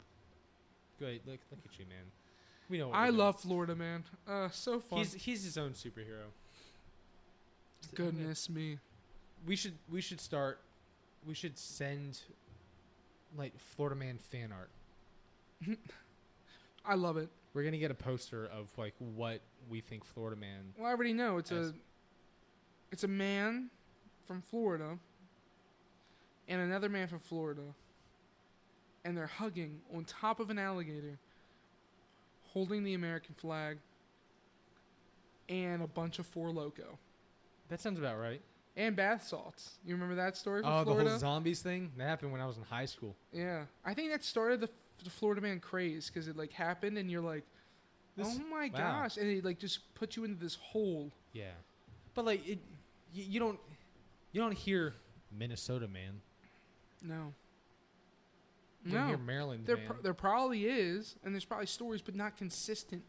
Good. Look at you, man. We know. I love Florida, man. So fun. He's his own superhero. Goodness me. We should start. We should send like Florida Man fan art. I love it. We're gonna get a poster of like what we think Florida Man. Well, I already know it's a man from Florida and another man from Florida, and they're hugging on top of an alligator, holding the American flag. and a bunch of Four Loko. That sounds about right. And bath salts. You remember that story from Oh, Florida? the whole zombies thing? That happened when I was in high school. Yeah. I think that started the Florida man craze because it, like, happened and you're like, oh my gosh. And it, like, just put you into this hole. Yeah. But, like, you don't hear Minnesota man. No. You don't hear Maryland man. There probably is, and there's probably stories, but not consistent.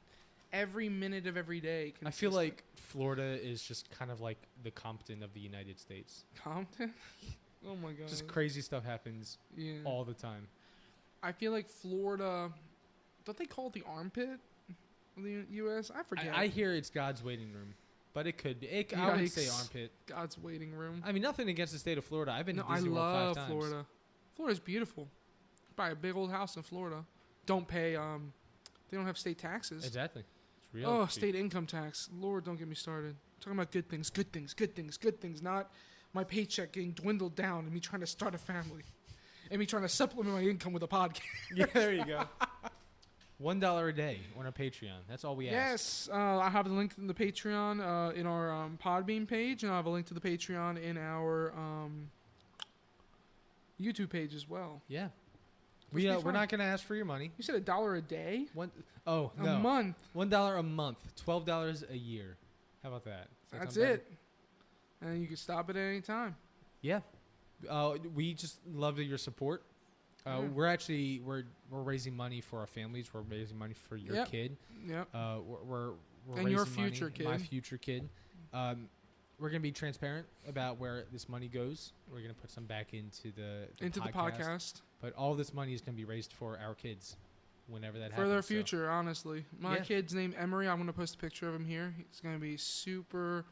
Every minute of every day. Consistent. I feel like Florida is just kind of like the Compton of the United States. Compton? Oh my god. Just crazy stuff happens all the time. I feel like Florida, don't they call it the armpit of the U.S.? I forget. I hear it's God's waiting room, but it could be. I would say armpit. God's waiting room. I mean, nothing against the state of Florida. I've been to Disney World 5 times. I love Florida. Florida's beautiful. Buy a big old house in Florida. Don't pay, they don't have state taxes. Exactly. It's real. Oh, state income tax. Lord, don't get me started. I'm talking about good things, not my paycheck getting dwindled down and me trying to start a family. And me trying to supplement my income with a podcast. Yeah, there you go. $1 a day on our Patreon. That's all we ask. Yes. I have the link in the Patreon in our Podbean page, and I have a link to the Patreon in our YouTube page as well. Yeah. We're not going to ask for your money. You said $1 a day? No. A month. $1 a month. $12 a year. How about that? That's it. And you can stop it at any time. Yeah. We just love your support. We're raising money for our families. We're raising money for your kid. Yep. We're and your future kid. My future kid. We're going to be transparent about where this money goes. We're going to put some back into the podcast. But all this money is going to be raised for our kids whenever that happens. For their future, honestly. My kid's named Emery. I'm going to post a picture of him here. He's going to be super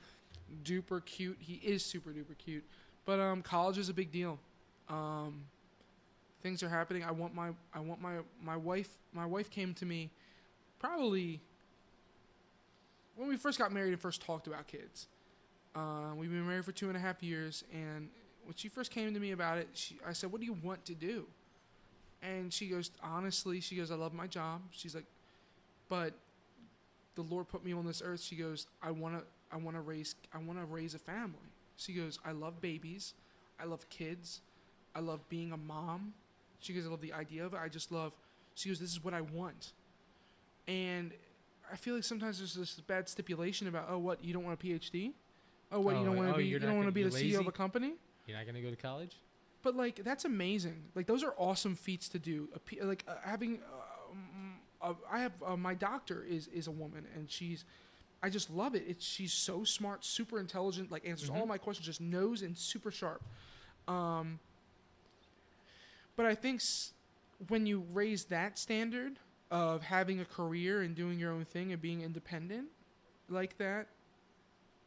duper cute. He is super duper cute. But college is a big deal. Things are happening. I want my wife. My wife came to me probably when we first got married and first talked about kids. We've been married for 2.5 years, and when she first came to me about it, I said, "What do you want to do?" And she goes, honestly, "I love my job." She's like, "But the Lord put me on this earth." She goes, I want to raise a family." She goes, "I love babies. I love kids. I love being a mom." She goes, "I love the idea of it. She goes, "This is what I want." And I feel like sometimes there's this bad stipulation about, oh, what, you don't want a PhD? Oh, what, you don't want to be the CEO of a company? You're not going to go to college? But, like, that's amazing. Like, those are awesome feats to do. My doctor is a woman, and I just love it. She's so smart, super intelligent, like, answers all my questions, just knows and super sharp. But I think when you raise that standard of having a career and doing your own thing and being independent like that,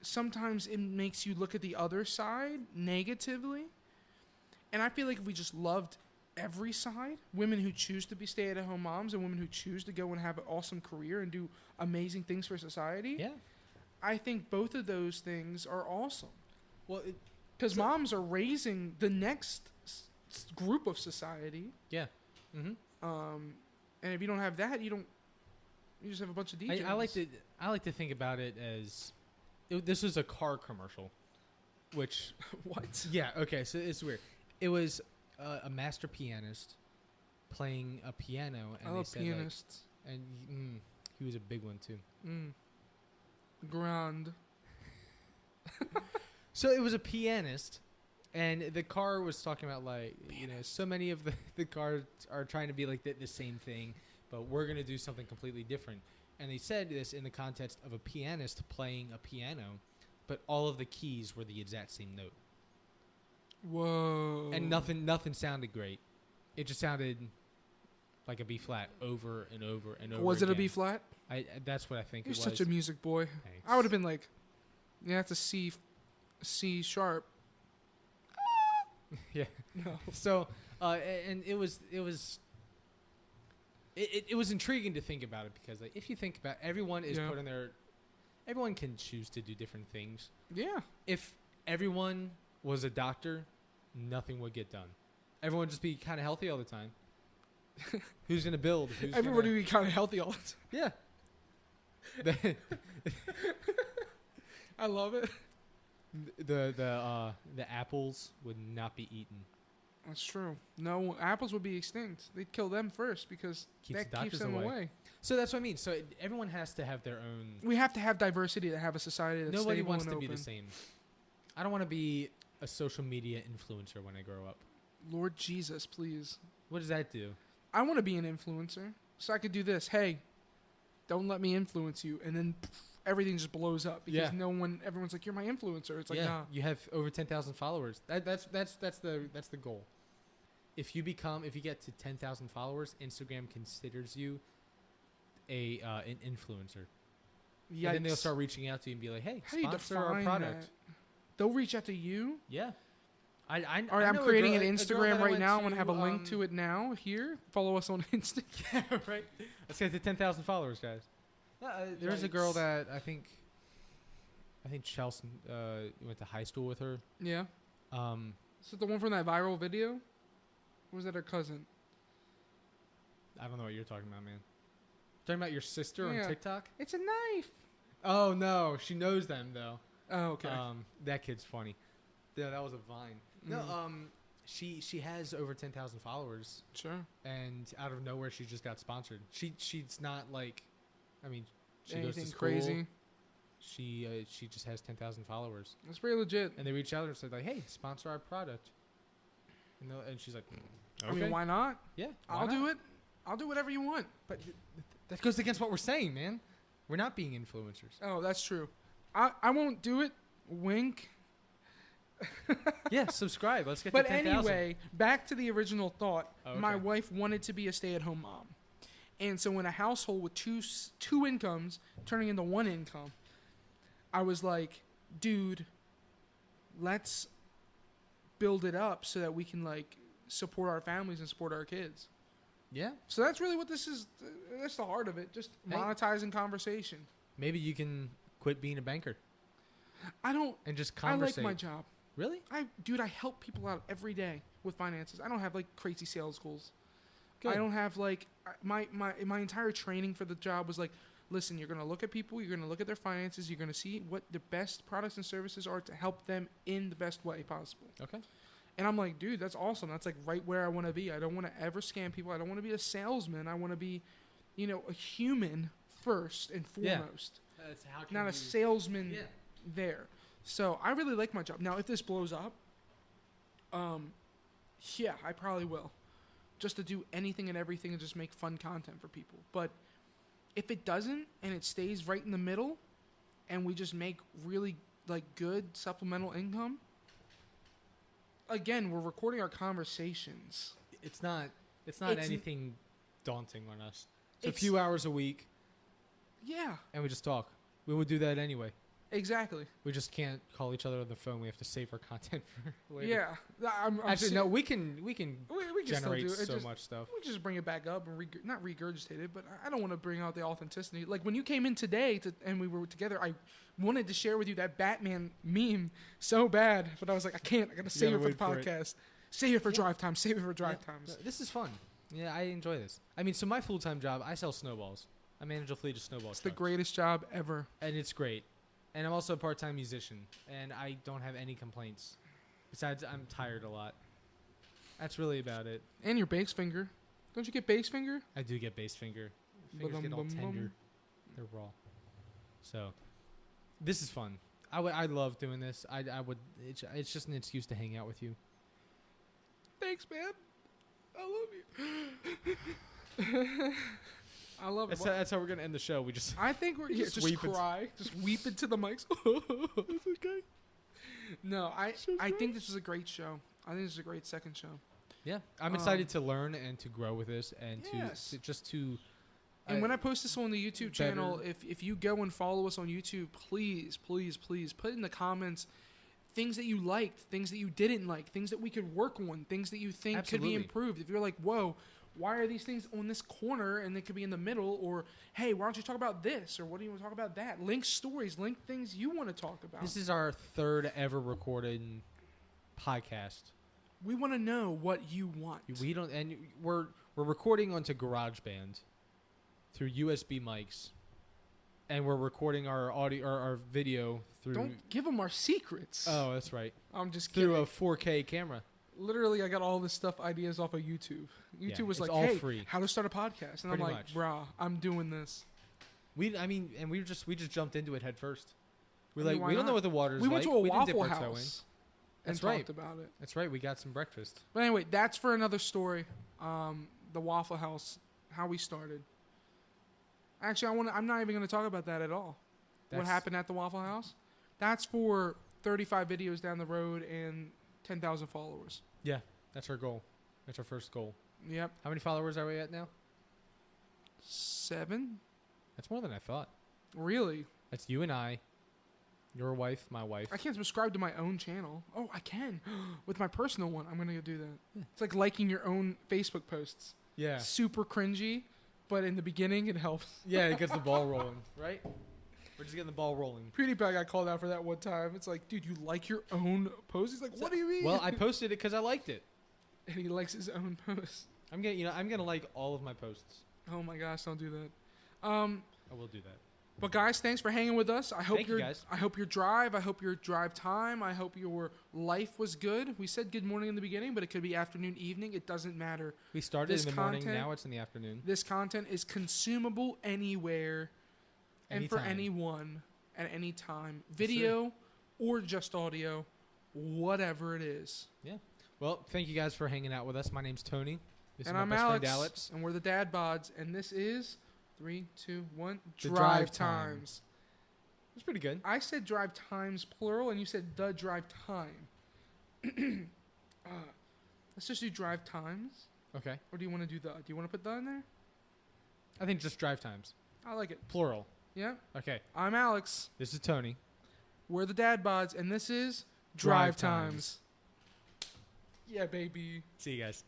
sometimes it makes you look at the other side negatively. And I feel like if we just loved every side, women who choose to be stay-at-home moms and women who choose to go and have an awesome career and do amazing things for society, I think both of those things are awesome. Well, because moms are raising the next group of society. Yeah. Mm-hmm. And if you don't have that, you just have a bunch of DJs. I like to think about it as this was a car commercial, which what? Yeah. Okay. So it's weird. It was a master pianist playing a piano, and I love pianists. And he was a big one too. Grand. So it was a pianist, and the car was talking about, like, so many of the cars are trying to be like the same thing, but we're going to do something completely different. And they said this in the context of a pianist playing a piano, but all of the keys were the exact same note. Whoa. And nothing sounded great. It just sounded like a B flat over and over and over. Was it again. a B flat? That's what I think. You're such a music boy. Thanks. I would have been like, that's a C sharp. Yeah. No. So, and it was intriguing to think about it, because, like, if you think about it, everyone is put in their. Everyone can choose to do different things. Yeah. If everyone was a doctor, nothing would get done. Everyone would just be kind of healthy all the time. Who's going to build? Everybody would be kind of healthy all the time. Yeah. I love it. The apples would not be eaten. That's true. No, apples would be extinct. They'd kill them first because Keeps that the keeps doctors them away. away. So that's what I mean. So everyone has to have their own. We have to have diversity to have a society that's Nobody stable wants and to be open. the same. I don't want to be a social media influencer when I grow up. Lord Jesus, please. What does that do? I want to be an influencer so I could do this. Hey, don't let me influence you, and then everything just blows up because everyone's like, you're my influencer. It's like, nah. You have over 10,000 followers. That's the goal. If you get to 10,000 followers, Instagram considers you an influencer. Yikes. And then they'll start reaching out to you and be like, hey, how do you sponsor our define product. that? They'll reach out to you? Yeah. All right, I'm creating an Instagram right now. I'm going to have a link to it now here. Follow us on Instagram. Yeah, right. Let's get to 10,000 followers, guys. There's a girl that I think Chelsea went to high school with her. Yeah. Is it the one from that viral video? Or was that her cousin? I don't know what you're talking about, man. Talking about your sister on TikTok? It's a knife. Oh, no. She knows them, though. Oh, okay. That kid's funny. Yeah, that was a Vine. No, she has over 10,000 followers. Sure. And out of nowhere, she just got sponsored. She's not like, I mean, she anything goes to school. Crazy. She just has 10,000 followers. That's pretty legit. And they reached out and said like, hey, sponsor our product. And she's like, okay. I mean, why not? Yeah, I'll do it. I'll do whatever you want. But that goes against what we're saying, man. We're not being influencers. Oh, that's true. I won't do it. Wink. Yeah, subscribe. Let's get but to 10,000. anyway, back to the original thought. Oh, okay. My wife wanted to be a stay-at-home mom. And so in a household with two incomes turning into one income, I was like, dude, let's build it up so that we can like support our families and support our kids. Yeah. So that's really what this is. That's the heart of it. Just monetizing conversation. Maybe you can quit being a banker. And just conversate. I like my job. Really? I help people out every day with finances. I don't have like crazy sales goals. Good. I don't have like my entire training for the job was like, listen, you're going to look at people, you're going to look at their finances, you're going to see what the best products and services are to help them in the best way possible. Okay. And I'm like, dude, that's awesome. That's like right where I want to be. I don't want to ever scam people. I don't want to be a salesman. I want to be, a human first and foremost. Yeah. Not a salesman there. So I really like my job. Now, if this blows up, I probably will. Just to do anything and everything and just make fun content for people. But if it doesn't and it stays right in the middle and we just make really like good supplemental income, again, we're recording our conversations. It's not anything daunting on us. It's a few hours a week. Yeah. And we just talk. We would do that anyway. Exactly. We just can't call each other on the phone. We have to save our content for later. Yeah. Actually, no. We can generate so much stuff. We just bring it back up and not regurgitate it, but I don't want to bring out the authenticity. Like when you came in today and we were together, I wanted to share with you that Batman meme so bad, but I was like, I can't. I got to save it for the podcast. Save it for drive time. Save it for drive times. This is fun. Yeah, I enjoy this. I mean, so my full-time job, I sell snowballs. I manage a fleet of snowballs. It's the greatest job ever. And it's great. And I'm also a part-time musician, and I don't have any complaints. Besides, I'm tired a lot. That's really about it. And your bass finger. Don't you get bass finger? I do get bass finger. Fingers get all tender. They're raw. So, this is fun. I love doing this. I would. It's just an excuse to hang out with you. Thanks, man. I love you. I love it. That's how we're gonna end the show. I think we're just cry, just weep into the mics. It's okay. No, I think this is a great show. I think this is a great second show. Yeah, I'm excited to learn and to grow with this and to. And when I post this on the YouTube channel, if you go and follow us on YouTube, please put in the comments things that you liked, things that you didn't like, things that we could work on, things that you think could be improved. If you're like, whoa. Why are these things on this corner and they could be in the middle? Or, hey, why don't you talk about this? Or what do you want to talk about that? Link stories, link things you want to talk about. This is our third ever recorded podcast. We want to know what you want. We don't, and we're recording onto GarageBand through USB mics. and we're recording our audio or our video through. Don't give them our secrets. Oh, that's right. I'm just kidding. Through a 4K camera. Literally, I got all this stuff ideas off of YouTube. YouTube was it's like, all "Hey, free. how to start a podcast?" And Pretty I'm like, much. "Brah, I'm doing this." We just jumped into it head first. I mean, why We don't not? know what the water's We like. went to a we didn't dip Waffle our toe in. House and That's right. talked about it. That's right. We got some breakfast. But anyway, that's for another story. The Waffle House, how we started. Actually, I'm not even going to talk about that at all. What happened at the Waffle House? That's for 35 videos down the road and 10,000 followers. Yeah, that's our goal. That's our first goal. Yep. How many followers are we at now? 7? That's more than I thought. Really? That's you and I, your wife, my wife. I can't subscribe to my own channel. Oh, I can. With my personal one, I'm going to go do that. Yeah. It's like liking your own Facebook posts. Yeah. Super cringy, but in the beginning, it helps. Yeah, it gets the ball rolling, right? We're just getting the ball rolling. PewDiePie got called out for that one time. It's like, dude, you like your own post? He's like, what do you mean? Well, I posted it because I liked it. And he likes his own posts. I'm gonna like all of my posts. Oh my gosh, don't do that. I will do that. But guys, thanks for hanging with us. I hope Thank you guys. I hope your drive. I hope your drive time. I hope your life was good. We said good morning in the beginning, but it could be afternoon, evening. It doesn't matter. We started This in the morning. content- Now it's in the afternoon. This content is consumable anywhere, and for Anytime. anyone at any time. Video or just audio, whatever it is. Yeah. Well, thank you guys for hanging out with us. My name's Tony. This And is my I'm best Alex, friend Alex. and we're the DadBods, and this is 3, 2, 1. The Drive Drive Times. It's pretty good. I said Drive Times plural, and you said the Drive Time. Let's just do Drive Times, Okay. or do you want to do the? Do you want to put the in there? I think just drive times. I like it. Plural. Yeah. Okay. I'm Alex. This is Tony. We're the DadBods, and this is Drive Drive Times. Yeah, baby. See you guys.